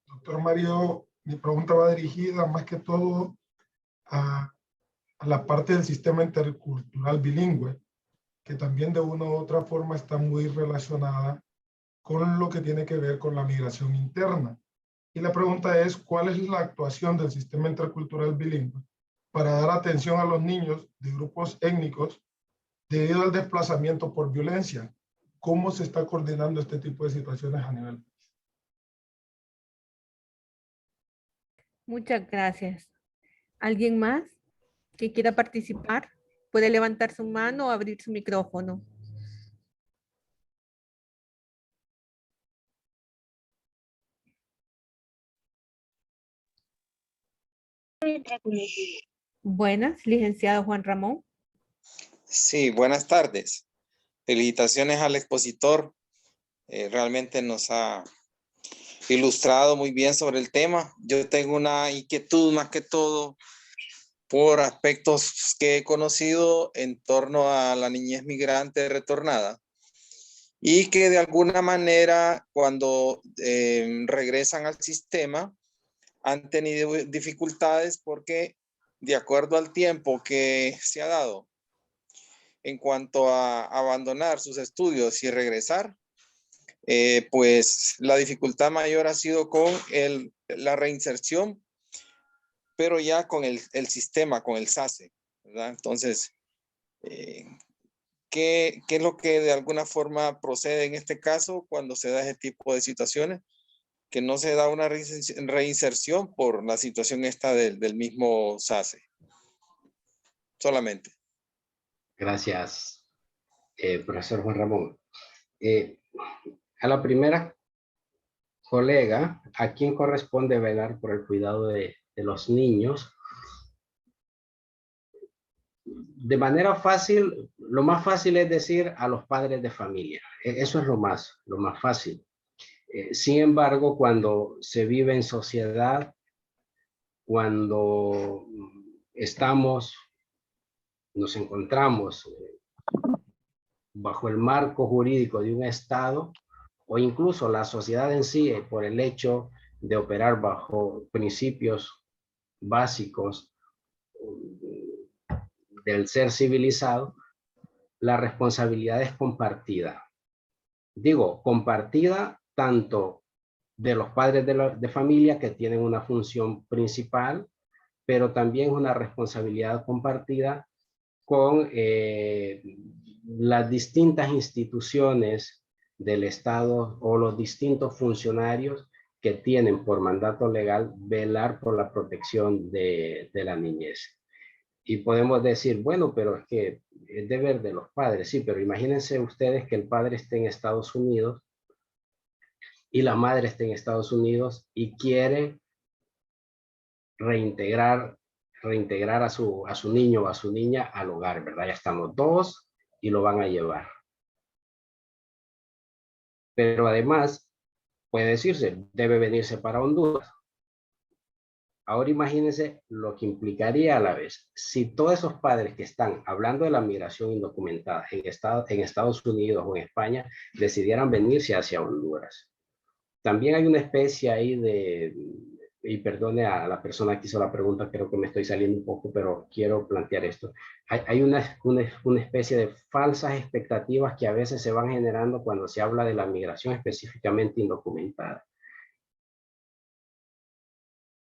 Doctor Mario, mi pregunta va dirigida más que todo a la parte del sistema intercultural bilingüe, que también de una u otra forma está muy relacionada con lo que tiene que ver con la migración interna. Y la pregunta es, ¿cuál es la actuación del sistema intercultural bilingüe para dar atención a los niños de grupos étnicos debido al desplazamiento por violencia? ¿Cómo se está coordinando este tipo de situaciones a nivel? Muchas gracias. ¿Alguien más que quiera participar? Puede levantar su mano o abrir su micrófono. Buenas, licenciado Juan Ramón. Sí, buenas tardes. Felicitaciones al expositor. Realmente nos ha ilustrado muy bien sobre el tema. Yo tengo una inquietud más que todo por aspectos que he conocido en torno a la niñez migrante retornada y que de alguna manera cuando regresan al sistema han tenido dificultades porque de acuerdo al tiempo que se ha dado en cuanto a abandonar sus estudios y regresar, pues la dificultad mayor ha sido con la reinserción, pero ya con el sistema, con el SACE, ¿verdad? Entonces, ¿qué es lo que de alguna forma procede en este caso cuando se da ese tipo de situaciones? Que no se da una reinserción por la situación esta del mismo SACE. Solamente. Gracias, profesor Juan Ramón. A la primera colega, ¿a quién corresponde velar por el cuidado de los niños? De manera fácil, lo más fácil es decir a los padres de familia. Eso es lo más fácil. Sin embargo, cuando se vive en sociedad, cuando nos encontramos bajo el marco jurídico de un Estado, o incluso la sociedad en sí, por el hecho de operar bajo principios básicos del ser civilizado, la responsabilidad es compartida. Digo, compartida tanto de los padres de familia que tienen una función principal, pero también una responsabilidad compartida con las distintas instituciones del Estado o los distintos funcionarios que tienen por mandato legal velar por la protección de la niñez. Y podemos decir, bueno, pero es que es deber de los padres, sí, pero imagínense ustedes que el padre esté en Estados Unidos y la madre esté en Estados Unidos y quiere reintegrar a su niño o a su niña al hogar, ¿verdad? Ya están los dos y lo van a llevar. Pero además, puede decirse, debe venirse para Honduras. Ahora imagínense lo que implicaría a la vez, si todos esos padres que están hablando de la migración indocumentada en Estados Unidos o en España decidieran venirse hacia Honduras. También hay una especie ahí de y perdone a la persona que hizo la pregunta, creo que me estoy saliendo un poco, pero quiero plantear esto. Hay una especie de falsas expectativas que a veces se van generando cuando se habla de la migración específicamente indocumentada.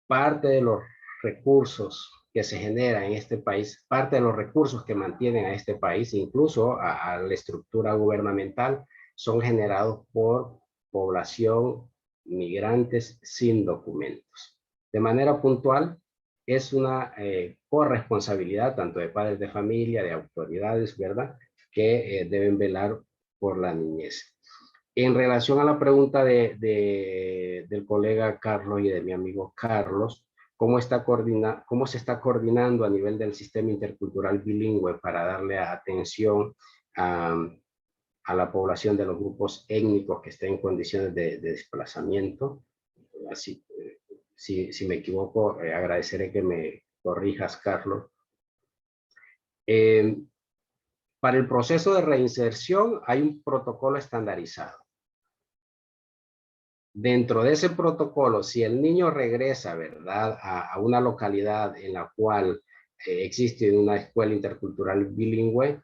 Parte de los recursos que se generan en este país, parte de los recursos que mantienen a este país, incluso a la estructura gubernamental, son generados por población migrantes sin documentos. De manera puntual, es una corresponsabilidad tanto de padres de familia, de autoridades, ¿verdad?, que deben velar por la niñez. En relación a la pregunta del colega Carlos y de mi amigo Carlos, ¿cómo se está coordinando a nivel del sistema intercultural bilingüe para darle atención a la población de los grupos étnicos que estén en condiciones de desplazamiento? Así, si me equivoco, agradeceré que me corrijas, Carlos. Para el proceso de reinserción hay un protocolo estandarizado. Dentro de ese protocolo, si el niño regresa, ¿verdad?, a una localidad en la cual existe una escuela intercultural bilingüe,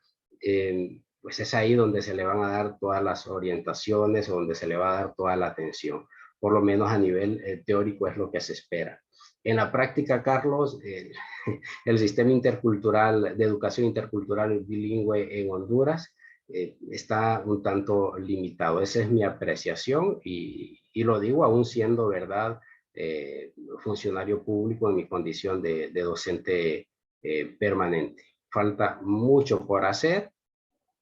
pues es ahí donde se le van a dar todas las orientaciones, donde se le va a dar toda la atención. Por lo menos a nivel teórico es lo que se espera. En la práctica, Carlos, el sistema intercultural, de educación intercultural bilingüe en Honduras está un tanto limitado. Esa es mi apreciación y lo digo aún siendo, ¿verdad?, funcionario público en mi condición de docente permanente. Falta mucho por hacer.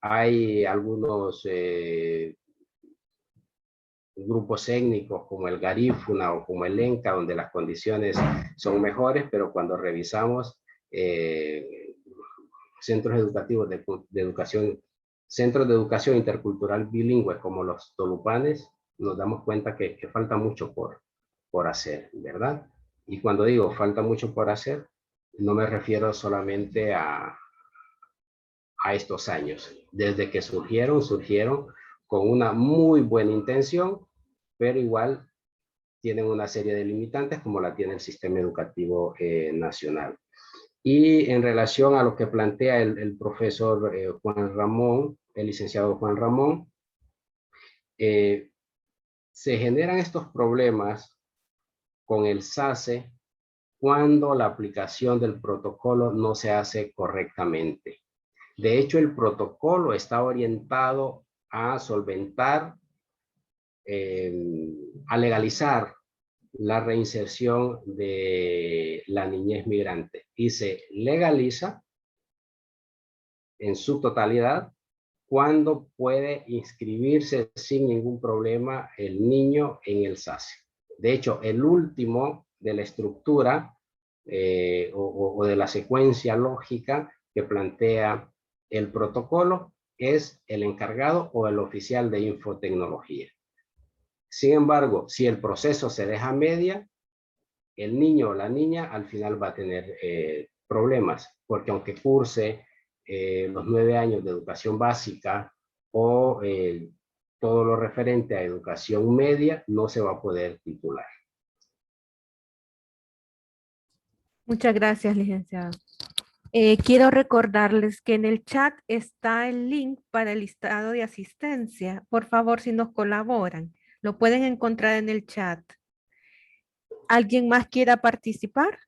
Hay algunos grupos étnicos como el Garífuna o como el Lenca, donde las condiciones son mejores, pero cuando revisamos centros educativos de educación, centros de educación intercultural bilingüe como los Tolupanes, nos damos cuenta que falta mucho por hacer, ¿verdad? Y cuando digo falta mucho por hacer, no me refiero solamente a estos años. Desde que surgieron con una muy buena intención, pero igual tienen una serie de limitantes como la tiene el sistema educativo nacional. Y en relación a lo que plantea el profesor Juan Ramón, el licenciado Juan Ramón, se generan estos problemas con el SACE cuando la aplicación del protocolo no se hace correctamente. De hecho, el protocolo está orientado a solventar, a legalizar la reinserción de la niñez migrante y se legaliza en su totalidad cuando puede inscribirse sin ningún problema el niño en el SACE. De hecho, el último de la estructura o de la secuencia lógica que plantea el protocolo es el encargado o el oficial de infotecnología. Sin embargo, si el proceso se deja a media, el niño o la niña al final va a tener problemas, porque aunque curse los 9 años de educación básica o todo lo referente a educación media, no se va a poder titular. Muchas gracias, licenciado. Quiero recordarles que en el chat está el link para el listado de asistencia. Por favor, si nos colaboran, lo pueden encontrar en el chat. ¿Alguien más quiera participar?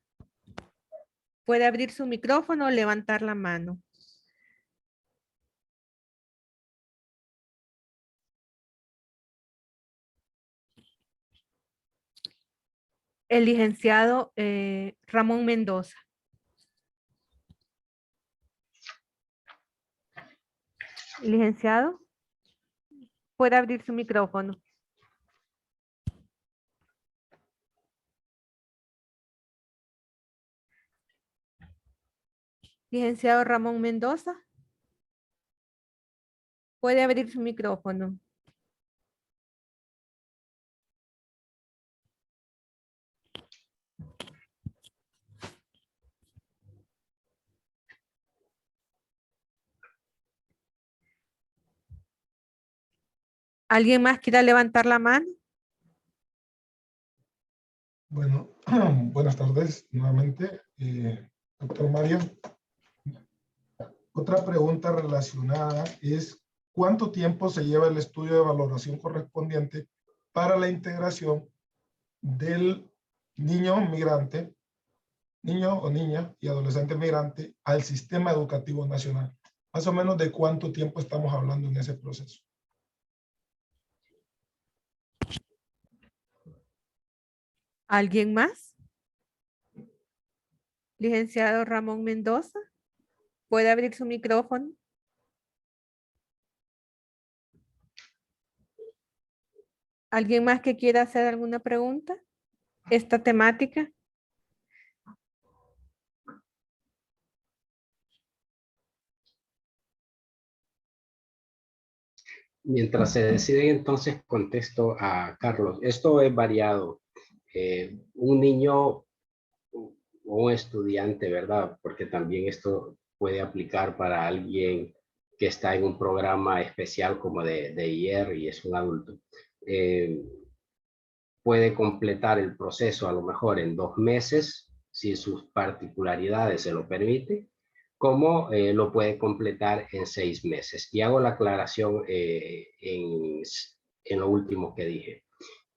Puede abrir su micrófono o levantar la mano. El licenciado Ramón Mendoza. Licenciado, puede abrir su micrófono. Licenciado Ramón Mendoza, puede abrir su micrófono. ¿Alguien más quiera levantar la mano? Bueno, Buenas tardes nuevamente, doctor Mario. Otra pregunta relacionada es, ¿cuánto tiempo se lleva el estudio de valoración correspondiente para la integración del niño migrante, niño o niña y adolescente migrante al sistema educativo nacional? Más o menos de cuánto tiempo estamos hablando en ese proceso. ¿Alguien más? Licenciado Ramón Mendoza, ¿puede abrir su micrófono? ¿Alguien más que quiera hacer alguna pregunta? ¿Esta temática? Mientras se deciden, entonces contesto a Carlos. Esto es variado. Un niño o un estudiante, ¿verdad? Porque también esto puede aplicar para alguien que está en un programa especial como de IER y es un adulto. Puede completar el proceso a lo mejor en 2 meses, si sus particularidades se lo permiten, como lo puede completar en 6 meses. Y hago la aclaración en lo último que dije.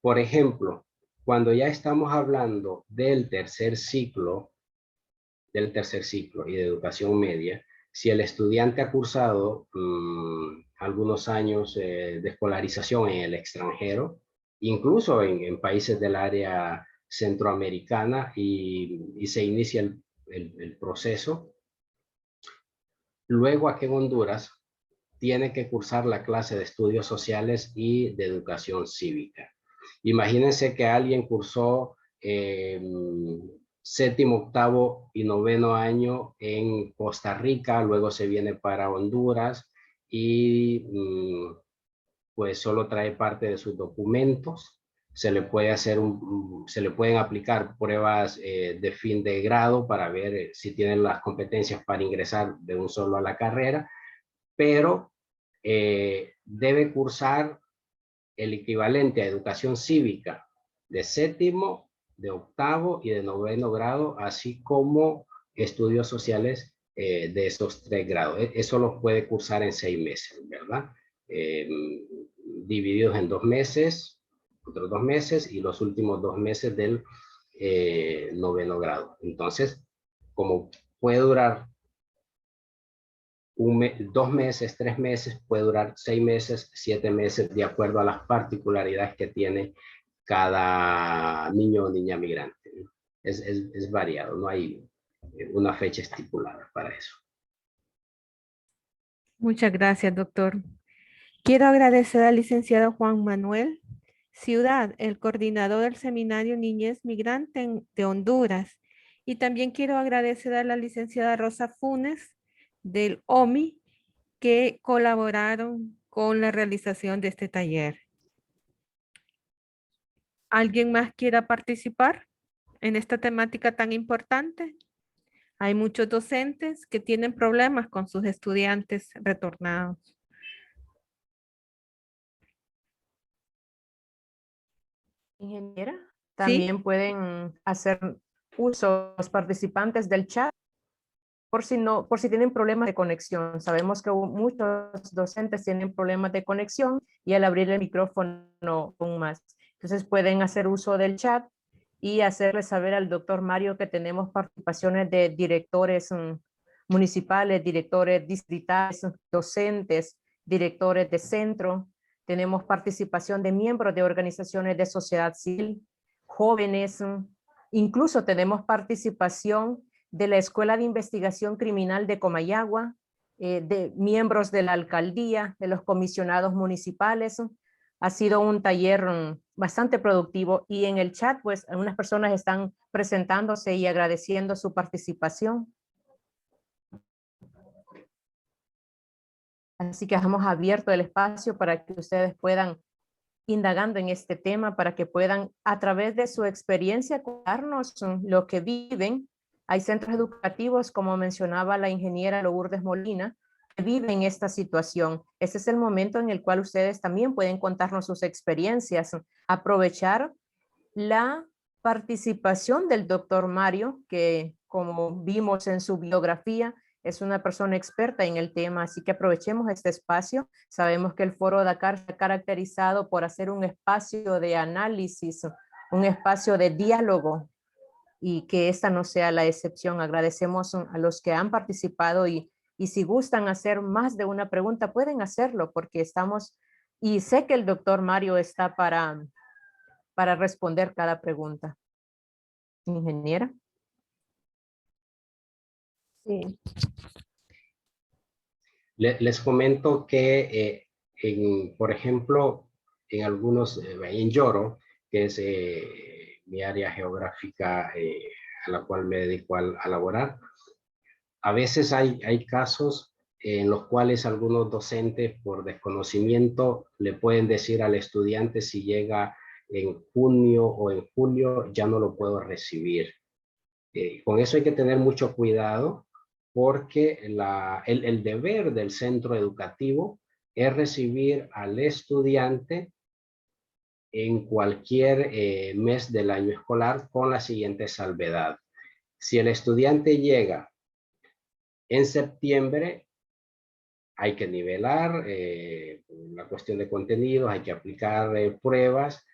Por ejemplo, cuando ya estamos hablando del tercer ciclo y de educación media, si el estudiante ha cursado algunos años de escolarización en el extranjero, incluso en países del área centroamericana, y se inicia el proceso, luego aquí en Honduras tiene que cursar la clase de estudios sociales y de educación cívica. Imagínense que alguien cursó séptimo, octavo y noveno año en Costa Rica, luego se viene para Honduras y pues solo trae parte de sus documentos. Se le puede hacer se le pueden aplicar pruebas de fin de grado para ver si tienen las competencias para ingresar de un solo a la carrera, pero debe cursar el equivalente a educación cívica de séptimo, de octavo y de noveno grado, así como estudios sociales de esos 3 grados. Eso los puede cursar en 6 meses, ¿verdad? Divididos en 2 meses, otros 2 meses y los últimos 2 meses del noveno grado. Entonces, como puede durar 2 meses, 3 meses, puede durar 6 meses, 7 meses, de acuerdo a las particularidades que tiene cada niño o niña migrante. Es variado, no hay una fecha estipulada para eso. Muchas gracias, doctor. Quiero agradecer al licenciado Juan Manuel Ciudad, el coordinador del Seminario Niñez Migrante de Honduras. Y también quiero agradecer a la licenciada Rosa Funes del OMI que colaboraron con la realización de este taller. ¿Alguien más quiera participar en esta temática tan importante? Hay muchos docentes que tienen problemas con sus estudiantes retornados. Ingeniera, ¿Sí? también pueden hacer uso los participantes del chat por si tienen problemas de conexión. Sabemos que muchos docentes tienen problemas de conexión y al abrir el micrófono aún más. Entonces pueden hacer uso del chat y hacerle saber al doctor Mario que tenemos participaciones de directores municipales, directores distritales, docentes, directores de centro. Tenemos participación de miembros de organizaciones de sociedad civil, jóvenes, incluso tenemos participación de la Escuela de Investigación Criminal de Comayagua, de miembros de la alcaldía, de los comisionados municipales. Ha sido un taller bastante productivo y en el chat pues algunas personas están presentándose y agradeciendo su participación. Así que hemos abierto el espacio para que ustedes puedan indagando en este tema, para que puedan a través de su experiencia contarnos lo que viven. Hay centros educativos, como mencionaba la ingeniera Lourdes Molina, que viven esta situación. Ese es el momento en el cual ustedes también pueden contarnos sus experiencias, aprovechar la participación del doctor Mario, que como vimos en su biografía, es una persona experta en el tema, así que aprovechemos este espacio. Sabemos que el Foro Dakar está caracterizado por hacer un espacio de análisis, un espacio de diálogo, y que esta no sea la excepción. Agradecemos a los que han participado y si gustan hacer más de una pregunta, pueden hacerlo porque estamos, y sé que el doctor Mario está para responder cada pregunta. Ingeniera. Sí. Les comento que, por ejemplo, en algunos, en Yoro, que es mi área geográfica a la cual me dedico a laborar, a veces hay casos en los cuales algunos docentes por desconocimiento le pueden decir al estudiante si llega en junio o en julio ya no lo puedo recibir. Con eso hay que tener mucho cuidado porque el deber del centro educativo es recibir al estudiante en cualquier mes del año escolar con la siguiente salvedad. Si el estudiante llega en septiembre, hay que nivelar la cuestión de contenidos, hay que aplicar pruebas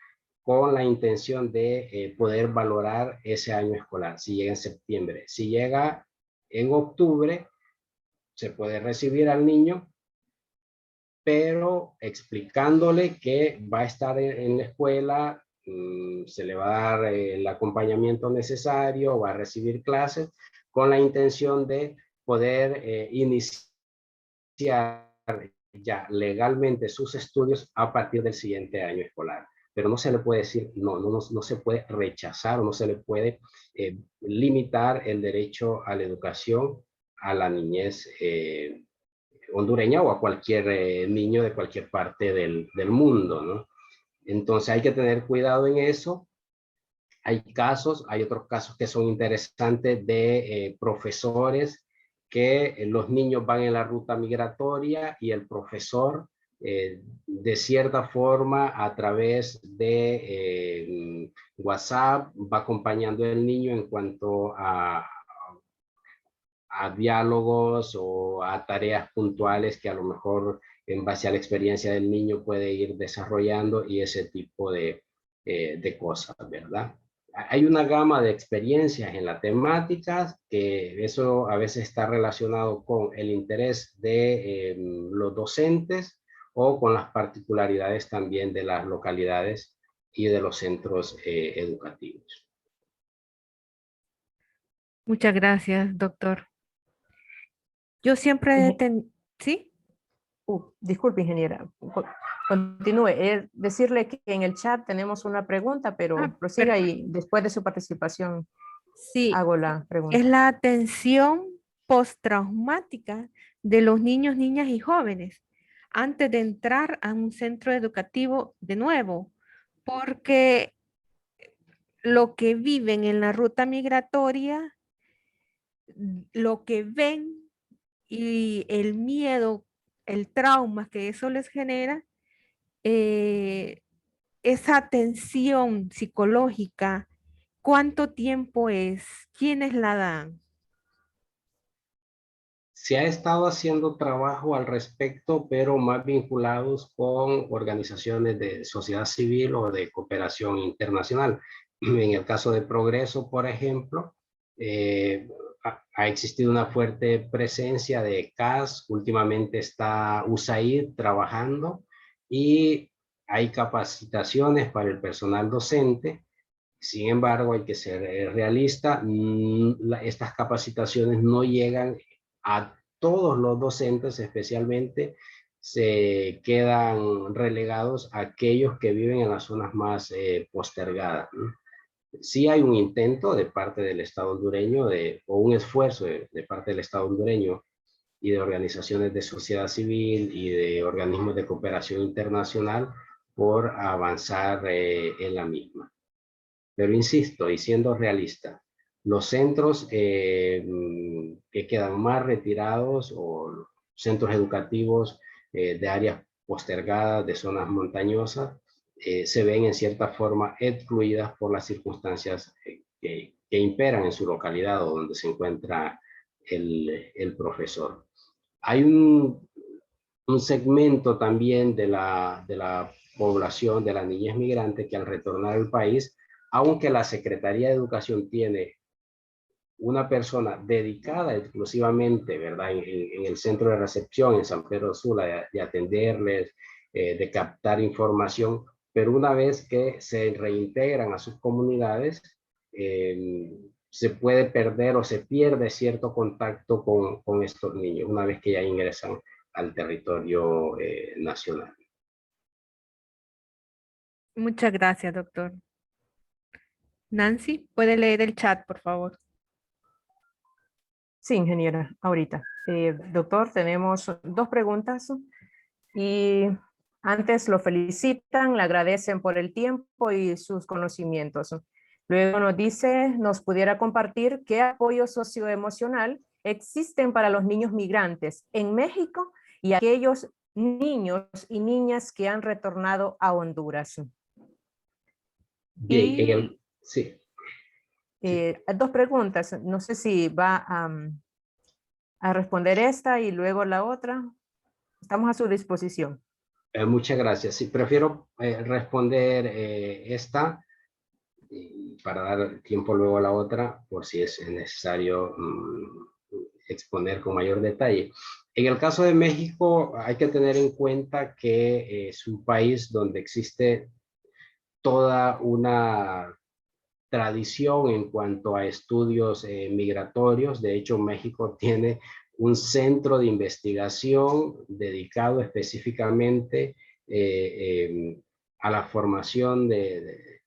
con la intención de poder valorar ese año escolar, si llega en septiembre. Si llega en octubre, se puede recibir al niño, pero explicándole que va a estar en la escuela, se le va a dar el acompañamiento necesario, va a recibir clases, con la intención de poder iniciar ya legalmente sus estudios a partir del siguiente año escolar. Pero no se le puede decir, no se puede rechazar o no se le puede limitar el derecho a la educación a la niñez hondureña o a cualquier niño de cualquier parte del mundo, ¿no? Entonces hay que tener cuidado en eso. Hay otros casos que son interesantes de profesores que los niños van en la ruta migratoria y el profesor de cierta forma a través de WhatsApp va acompañando al niño en cuanto a diálogos o a tareas puntuales que a lo mejor en base a la experiencia del niño puede ir desarrollando y ese tipo de cosas, ¿verdad? Hay una gama de experiencias en las temáticas que eso a veces está relacionado con el interés de los docentes o con las particularidades también de las localidades y de los centros educativos. Muchas gracias, doctor. Yo siempre, ¿sí? Disculpe, ingeniera. Continúe. Decirle que en el chat tenemos una pregunta, pero prosiga y después de su participación sí, hago la pregunta. es la atención postraumática de los niños, niñas y jóvenes antes de entrar a un centro educativo de nuevo, porque lo que viven en la ruta migratoria, lo que ven y el miedo, el trauma que eso les genera, esa tensión psicológica, ¿cuánto tiempo es? ¿Quiénes la dan? Se ha estado haciendo trabajo al respecto, pero más vinculados con organizaciones de sociedad civil o de cooperación internacional. En el caso de Progreso, por ejemplo, ha existido una fuerte presencia de CAS, últimamente está USAID trabajando y hay capacitaciones para el personal docente. Sin embargo, hay que ser realista, estas capacitaciones no llegan a todos los docentes, especialmente se quedan relegados a aquellos que viven en las zonas más postergadas, ¿no? Sí hay un intento de parte del Estado hondureño o un esfuerzo de parte del Estado hondureño y de organizaciones de sociedad civil y de organismos de cooperación internacional por avanzar en la misma. Pero insisto, y siendo realista, los centros que quedan más retirados o centros educativos de áreas postergadas, de zonas montañosas, se ven en cierta forma excluidas por las circunstancias que imperan en su localidad o donde se encuentra el profesor. Hay un segmento también de la población, de la niñez migrante, que al retornar al país, aunque la Secretaría de Educación tiene una persona dedicada exclusivamente, ¿verdad?, en el centro de recepción en San Pedro Sula, de atenderles, de captar información, pero una vez que se reintegran a sus comunidades, se puede perder o se pierde cierto contacto con estos niños una vez que ya ingresan al territorio nacional. Muchas gracias, doctor. Nancy, ¿puede leer el chat, por favor? Sí, ingeniera, ahorita. Doctor, tenemos 2 preguntas y antes lo felicitan, le agradecen por el tiempo y sus conocimientos. Luego nos dice, nos pudiera compartir qué apoyo socioemocional existen para los niños migrantes en México y aquellos niños y niñas que han retornado a Honduras. Bien, sí. 2 preguntas, no sé si va a responder esta y luego la otra. Estamos a su disposición. Muchas gracias. Sí, prefiero responder esta para dar tiempo luego a la otra, por si es necesario exponer con mayor detalle. En el caso de México, hay que tener en cuenta que es un país donde existe toda una tradición en cuanto a estudios migratorios. De hecho, México tiene un centro de investigación dedicado específicamente a la formación de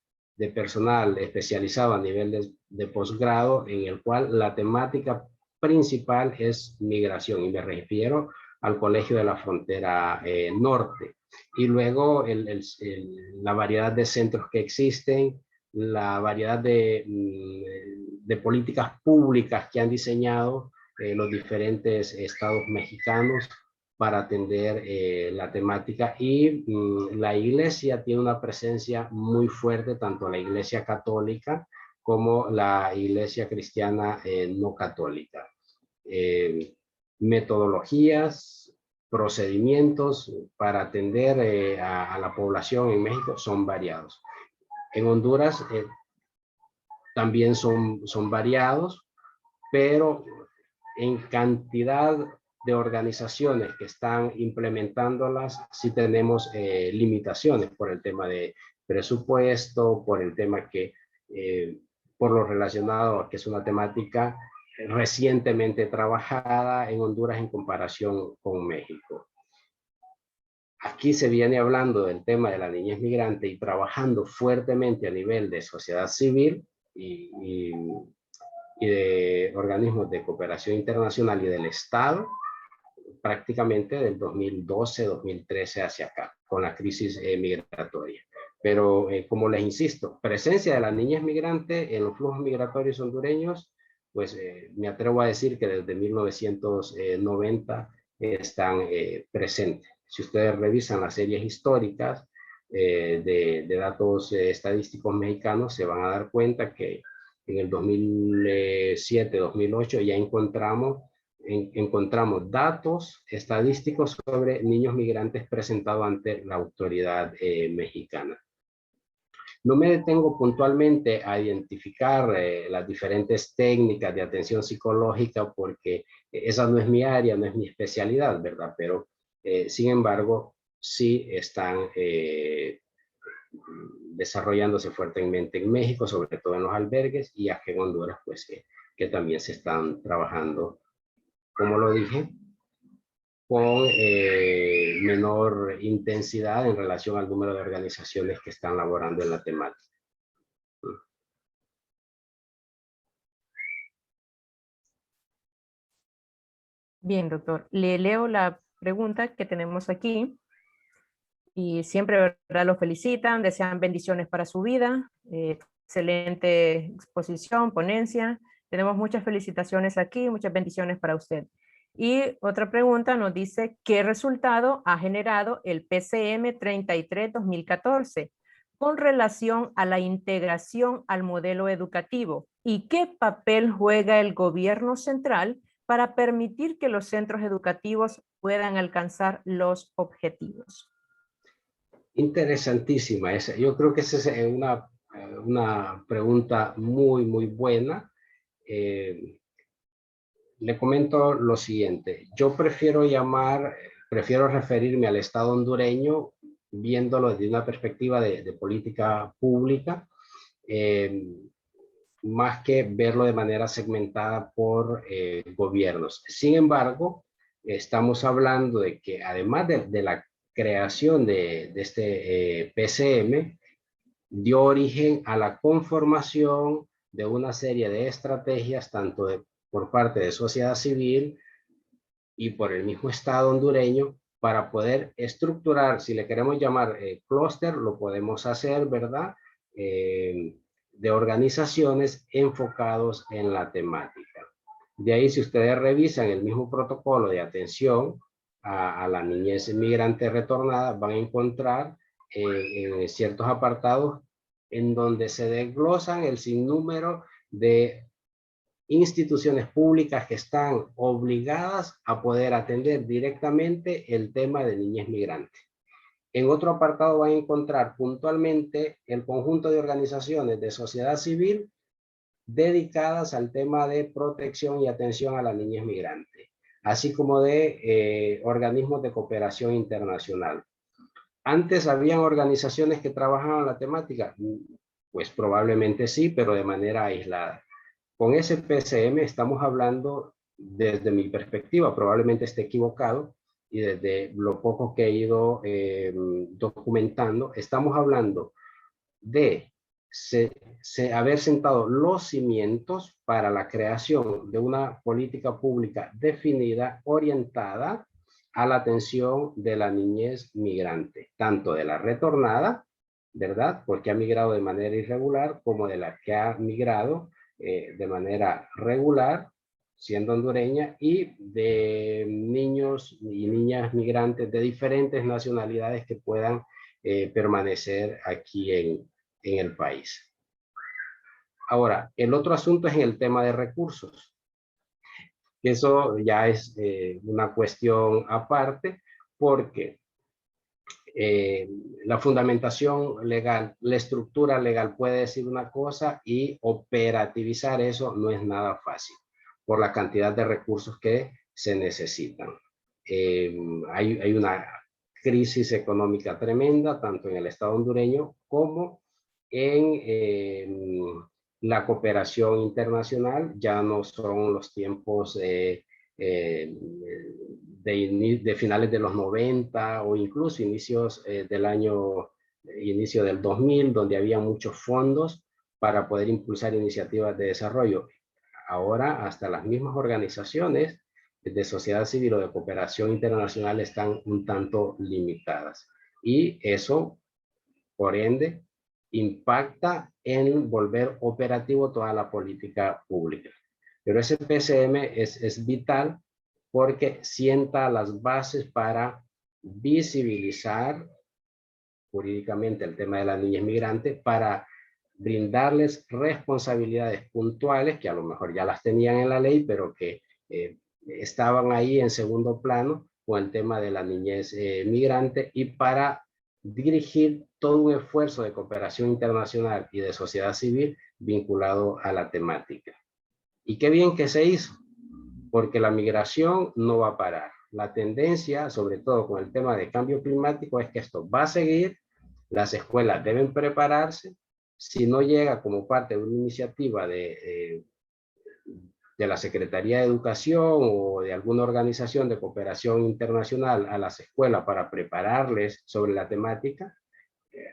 personal especializado a nivel de posgrado, en el cual la temática principal es migración, y me refiero al Colegio de la Frontera Norte. Y luego la variedad de centros que existen, la variedad de políticas públicas que han diseñado los diferentes estados mexicanos para atender la temática, y la iglesia tiene una presencia muy fuerte, tanto la iglesia católica como la iglesia cristiana no católica. Metodologías, procedimientos para atender a la población en México son variados. En Honduras también son variados, pero en cantidad de organizaciones que están implementándolas, sí tenemos limitaciones por el tema de presupuesto, por el tema que, por lo relacionado a que es una temática recientemente trabajada en Honduras en comparación con México. Aquí se viene hablando del tema de la niñez migrante y trabajando fuertemente a nivel de sociedad civil y de organismos de cooperación internacional y del Estado, prácticamente del 2012, 2013 hacia acá, con la crisis migratoria. Pero como les insisto, presencia de la niñez migrante en los flujos migratorios hondureños, pues me atrevo a decir que desde 1990 están presentes. Si ustedes revisan las series históricas de datos estadísticos mexicanos, se van a dar cuenta que en el 2007-2008 ya encontramos datos estadísticos sobre niños migrantes presentados ante la autoridad mexicana. No me detengo puntualmente a identificar las diferentes técnicas de atención psicológica porque esa no es mi área, no es mi especialidad, ¿verdad? Pero, sin embargo, sí están desarrollándose fuertemente en México, sobre todo en los albergues, y aquí en Honduras, pues que también se están trabajando, como lo dije, con menor intensidad en relación al número de organizaciones que están laborando en la temática. Bien, doctor. Le leo la pregunta que tenemos aquí. Y siempre, ¿verdad?, lo felicitan, desean bendiciones para su vida. Excelente exposición, ponencia. Tenemos muchas felicitaciones aquí, muchas bendiciones para usted. Y otra pregunta nos dice, ¿qué resultado ha generado el PCM 33-2014 con relación a la integración al modelo educativo y qué papel juega el gobierno central para permitir que los centros educativos puedan alcanzar los objetivos. Interesantísima esa. Yo creo que esa es una pregunta muy, muy buena. Le comento lo siguiente. Yo prefiero referirme al Estado hondureño viéndolo desde una perspectiva de política pública, más que verlo de manera segmentada por gobiernos. Sin embargo, estamos hablando de que además de la creación de este PCM, dio origen a la conformación de una serie de estrategias, tanto por parte de sociedad civil y por el mismo Estado hondureño, para poder estructurar, si le queremos llamar clúster, lo podemos hacer, ¿verdad? De organizaciones enfocados en la temática. De ahí, si ustedes revisan el mismo protocolo de atención a la niñez migrante retornada, van a encontrar en ciertos apartados en donde se desglosan el sinnúmero de instituciones públicas que están obligadas a poder atender directamente el tema de niñez migrante. En otro apartado van a encontrar puntualmente el conjunto de organizaciones de sociedad civil dedicadas al tema de protección y atención a la niñez migrante, así como de organismos de cooperación internacional. ¿Antes habían organizaciones que trabajaban la temática? Pues probablemente sí, pero de manera aislada. Con ese PCM estamos hablando, desde mi perspectiva, probablemente esté equivocado, y desde lo poco que he ido documentando, estamos hablando de haber sentado los cimientos para la creación de una política pública definida, orientada a la atención de la niñez migrante, tanto de la retornada, ¿verdad? Porque ha migrado de manera irregular, como de la que ha migrado de manera regular, siendo hondureña, y de niños y niñas migrantes de diferentes nacionalidades que puedan permanecer aquí en el país. Ahora, el otro asunto es en el tema de recursos. Eso ya es una cuestión aparte, porque la fundamentación legal, la estructura legal puede decir una cosa y operativizar eso no es nada fácil por la cantidad de recursos que se necesitan. Hay una crisis económica tremenda, tanto en el Estado hondureño como en la cooperación internacional. Ya no son los tiempos de finales de los 90 o incluso inicios inicio del 2000, donde había muchos fondos para poder impulsar iniciativas de desarrollo. Ahora hasta las mismas organizaciones de sociedad civil o de cooperación internacional están un tanto limitadas. Y eso, por ende, impacta en volver operativo toda la política pública. Pero ese PCM es vital porque sienta las bases para visibilizar jurídicamente el tema de la niñez migrante, para brindarles responsabilidades puntuales que a lo mejor ya las tenían en la ley, pero que estaban ahí en segundo plano con el tema de la niñez migrante, y para dirigir todo un esfuerzo de cooperación internacional y de sociedad civil vinculado a la temática. Y qué bien que se hizo, porque la migración no va a parar. La tendencia, sobre todo con el tema de cambio climático, es que esto va a seguir. Las escuelas deben prepararse. Si no llega como parte de una iniciativa de la Secretaría de Educación o de alguna organización de cooperación internacional a las escuelas para prepararles sobre la temática,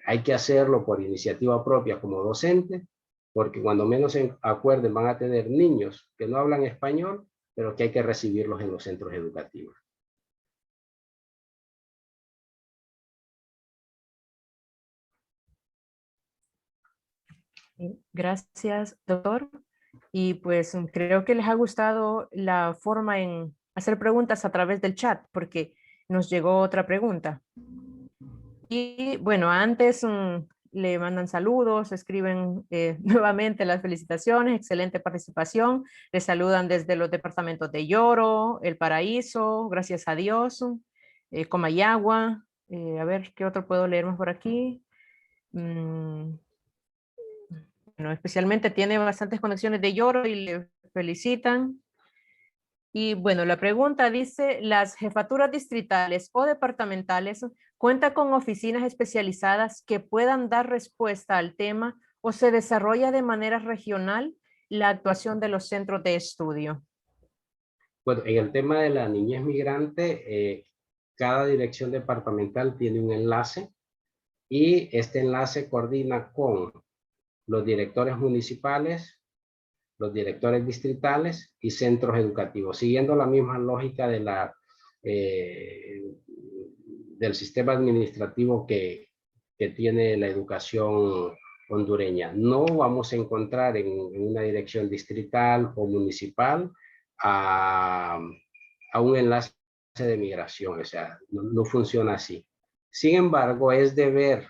hay que hacerlo por iniciativa propia como docente, porque cuando menos se acuerden van a tener niños que no hablan español, pero que hay que recibirlos en los centros educativos. Gracias, doctor. Y pues creo que les ha gustado la forma en hacer preguntas a través del chat, porque nos llegó otra pregunta. Y bueno, antes le mandan saludos, escriben nuevamente las felicitaciones, excelente participación. Le saludan desde los departamentos de Yoro, El Paraíso, gracias a Dios, Comayagua. A ver, ¿qué otro puedo leer más por aquí? Bueno, especialmente tiene bastantes conexiones de Yoro y le felicitan. Y bueno, la pregunta dice, ¿las jefaturas distritales o departamentales cuentan con oficinas especializadas que puedan dar respuesta al tema o se desarrolla de manera regional la actuación de los centros de estudio? Bueno, en el tema de la niñez migrante, cada dirección departamental tiene un enlace y este enlace coordina con los directores municipales, los directores distritales y centros educativos, siguiendo la misma lógica de del sistema administrativo que tiene la educación hondureña. No vamos a encontrar en una dirección distrital o municipal a un enlace de migración, o sea, no funciona así. Sin embargo, es deber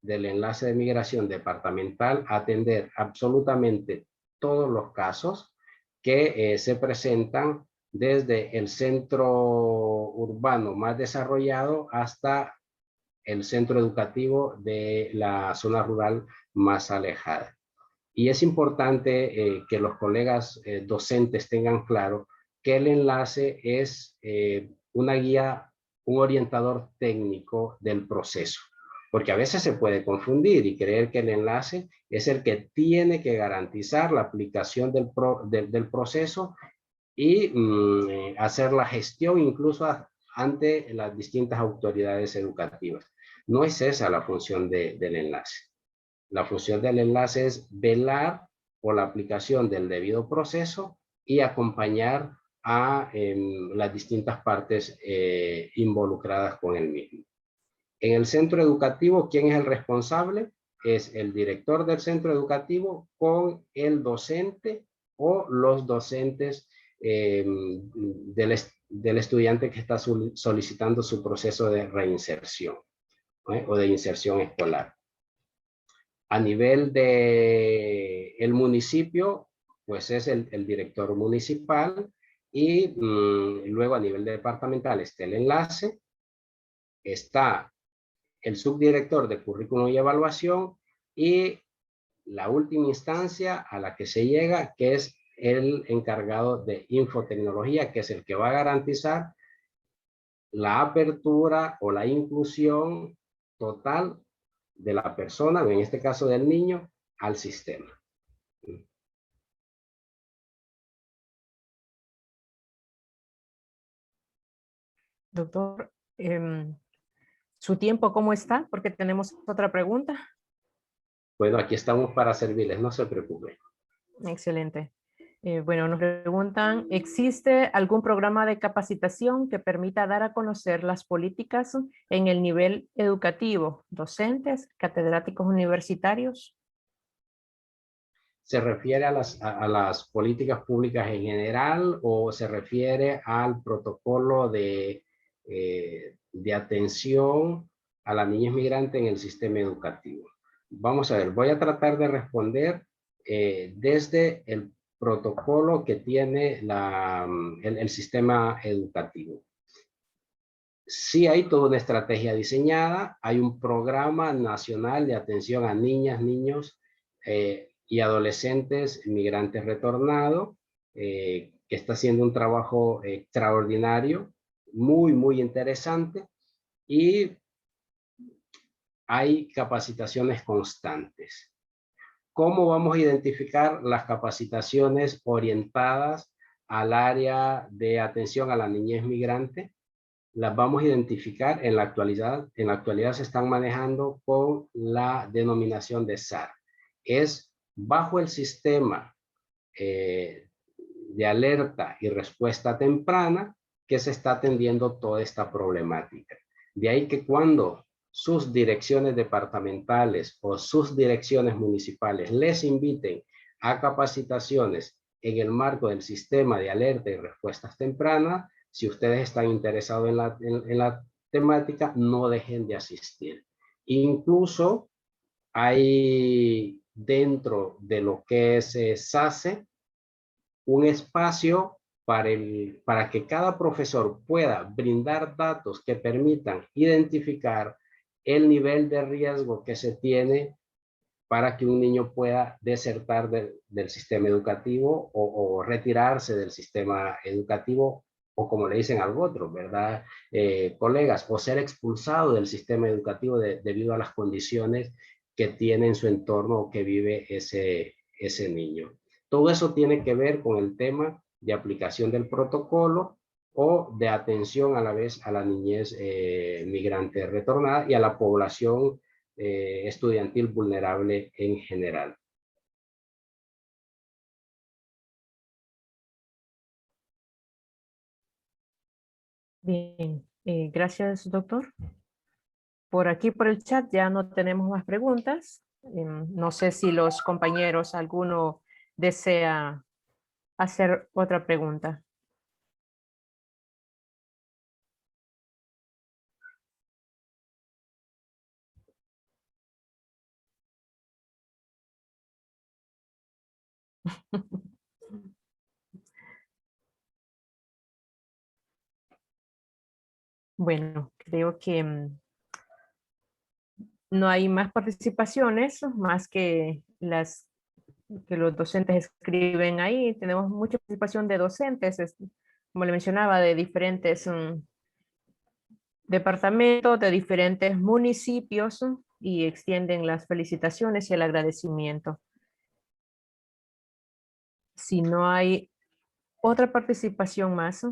del enlace de migración departamental atender absolutamente todos los casos que se presentan desde el centro urbano más desarrollado hasta el centro educativo de la zona rural más alejada. Y es importante que los colegas docentes tengan claro que el enlace es una guía, un orientador técnico del proceso, porque a veces se puede confundir y creer que el enlace es el que tiene que garantizar la aplicación del proceso y hacer la gestión incluso ante las distintas autoridades educativas. No es esa la función del enlace. La función del enlace es velar por la aplicación del debido proceso y acompañar a las distintas partes involucradas con el mismo. En el centro educativo, ¿quién es el responsable? Es el director del centro educativo con el docente o los docentes del estudiante que está solicitando su proceso de reinserción o de inserción escolar. A nivel de el municipio, pues es el director municipal y luego a nivel departamental está el enlace, está el subdirector de currículum y evaluación y la última instancia a la que se llega, que es el encargado de infotecnología, que es el que va a garantizar la apertura o la inclusión total de la persona, en este caso del niño, al sistema. Doctor, ¿su tiempo cómo está? Porque tenemos otra pregunta. Bueno, aquí estamos para servirles, no se preocupen. Excelente. Bueno, nos preguntan, ¿existe algún programa de capacitación que permita dar a conocer las políticas en el nivel educativo, docentes, catedráticos universitarios? ¿Se refiere a las políticas públicas en general o se refiere al protocolo de atención a la niñez migrante en el sistema educativo? Vamos a ver, voy a tratar de responder desde el protocolo que tiene el sistema educativo. Sí hay toda una estrategia diseñada, hay un programa nacional de atención a niñas, niños y adolescentes migrantes retornados, que está haciendo un trabajo extraordinario, muy interesante, y hay capacitaciones constantes. ¿Cómo vamos a identificar las capacitaciones orientadas al área de atención a la niñez migrante? Las vamos a identificar en la actualidad. En la actualidad se están manejando con la denominación de SAR. Es bajo el sistema de alerta y respuesta temprana que se está atendiendo toda esta problemática. De ahí que cuando sus direcciones departamentales o sus direcciones municipales les inviten a capacitaciones en el marco del sistema de alerta y respuestas tempranas, si ustedes están interesados en la temática, no dejen de asistir. Incluso hay dentro de lo que es SACE un espacio para que cada profesor pueda brindar datos que permitan identificar el nivel de riesgo que se tiene para que un niño pueda desertar del sistema educativo o retirarse del sistema educativo, o como le dicen al otro, ¿verdad? Colegas, o ser expulsado del sistema educativo debido a las condiciones que tiene en su entorno o que vive ese niño. Todo eso tiene que ver con el tema de aplicación del protocolo o de atención a la vez a la niñez migrante retornada y a la población estudiantil vulnerable en general. Bien, gracias, doctor. Por aquí, por el chat, ya no tenemos más preguntas. No sé si los compañeros, alguno desea hacer otra pregunta. Bueno, creo que no hay más participaciones, más que las que los docentes escriben ahí. Tenemos mucha participación de docentes, como le mencionaba, de diferentes departamentos, de diferentes municipios, y extienden las felicitaciones y el agradecimiento. Si no hay otra participación más,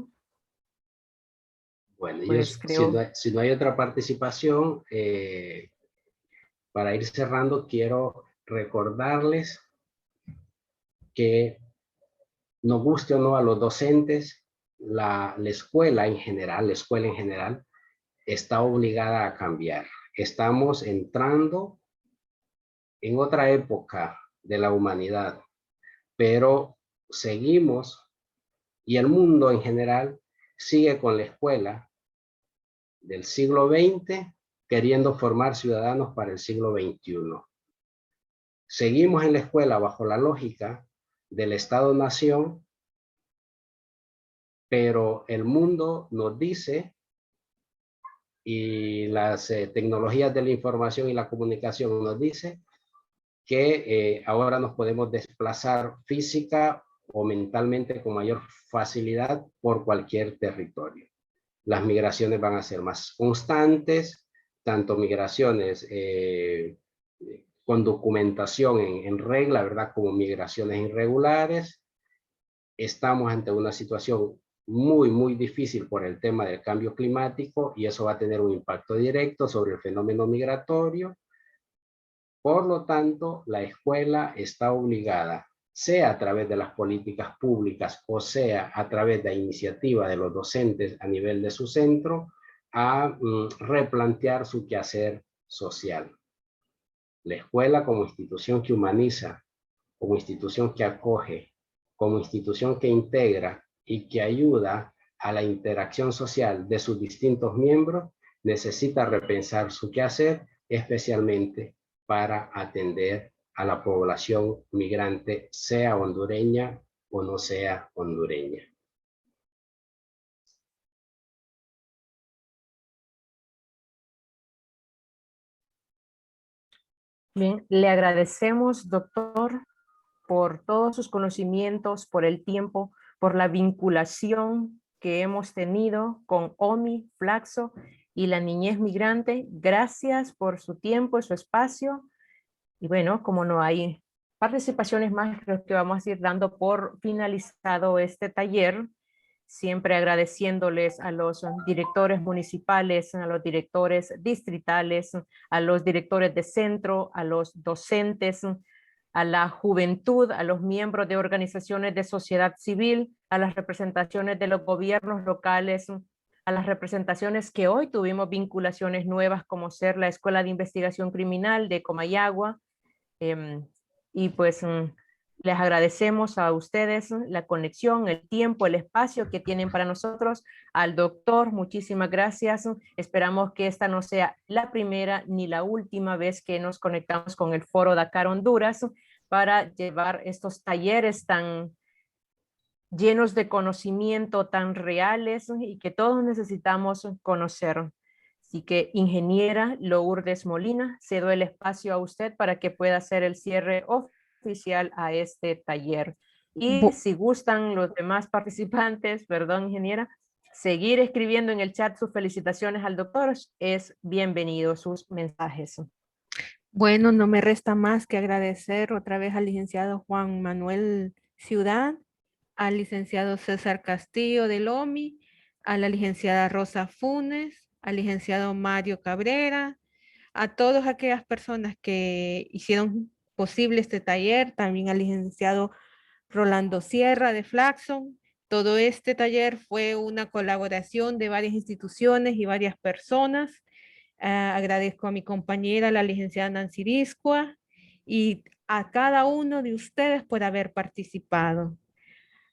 Bueno, pues creo... si no hay otra participación, para ir cerrando, quiero recordarles que, nos guste o no a los docentes, la escuela en general, está obligada a cambiar. Estamos entrando en otra época de la humanidad, pero seguimos, y el mundo en general sigue con la escuela del siglo XX queriendo formar ciudadanos para el siglo XXI. Seguimos en la escuela bajo la lógica del Estado-Nación, pero el mundo nos dice, y las tecnologías de la información y la comunicación nos dice, que ahora nos podemos desplazar física o mentalmente con mayor facilidad por cualquier territorio. Las migraciones van a ser más constantes, tanto migraciones con documentación en regla, ¿verdad? Como migraciones irregulares. Estamos ante una situación muy difícil por el tema del cambio climático, y eso va a tener un impacto directo sobre el fenómeno migratorio. Por lo tanto, la escuela está obligada, sea a través de las políticas públicas o sea a través de la iniciativa de los docentes a nivel de su centro, a replantear su quehacer social. La escuela como institución que humaniza, como institución que acoge, como institución que integra y que ayuda a la interacción social de sus distintos miembros, necesita repensar su quehacer, especialmente para atender a la población migrante, sea hondureña o no sea hondureña. Bien, le agradecemos, doctor, por todos sus conocimientos, por el tiempo, por la vinculación que hemos tenido con OMI, Flaxo y la niñez migrante. Gracias por su tiempo y su espacio. Y bueno, como no hay participaciones más, creo que vamos a ir dando por finalizado este taller, siempre agradeciéndoles a los directores municipales, a los directores distritales, a los directores de centro, a los docentes, a la juventud, a los miembros de organizaciones de sociedad civil, a las representaciones de los gobiernos locales, a las representaciones que hoy tuvimos vinculaciones nuevas, como ser la Escuela de Investigación Criminal de Comayagua, y pues Les agradecemos a ustedes la conexión, el tiempo, el espacio que tienen para nosotros. Al doctor, muchísimas gracias. Esperamos que esta no sea la primera ni la última vez que nos conectamos con el Foro Dakar Honduras para llevar estos talleres tan llenos de conocimiento, tan reales y que todos necesitamos conocer. Así que, ingeniera Lourdes Molina, cedo el espacio a usted para que pueda hacer el cierre oficial a este taller. Y si gustan los demás participantes, perdón, ingeniera, seguir escribiendo en el chat sus felicitaciones al doctor, es bienvenido sus mensajes. Bueno, no me resta más que agradecer otra vez al licenciado Juan Manuel Ciudad, al licenciado César Castillo del OMI, a la licenciada Rosa Funes, al licenciado Mario Cabrera, a todas aquellas personas que hicieron posible este taller, también al licenciado Rolando Sierra de Flaxon. Todo este taller fue una colaboración de varias instituciones y varias personas. Agradezco a mi compañera, la licenciada Nancy Viscua, y a cada uno de ustedes por haber participado.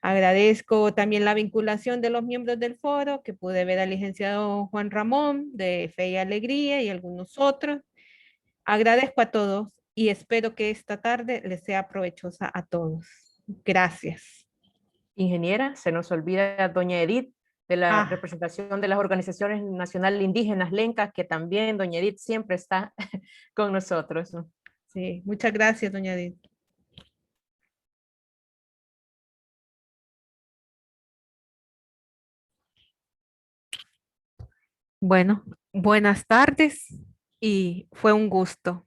Agradezco también la vinculación de los miembros del foro, que pude ver al licenciado Juan Ramón de Fe y Alegría y algunos otros. Agradezco a todos y espero que esta tarde les sea provechosa a todos. Gracias. Ingeniera, se nos olvida doña Edith de la representación de las organizaciones nacionales indígenas lencas, que también doña Edith siempre está con nosotros. Sí, muchas gracias, doña Edith. Bueno, buenas tardes y fue un gusto.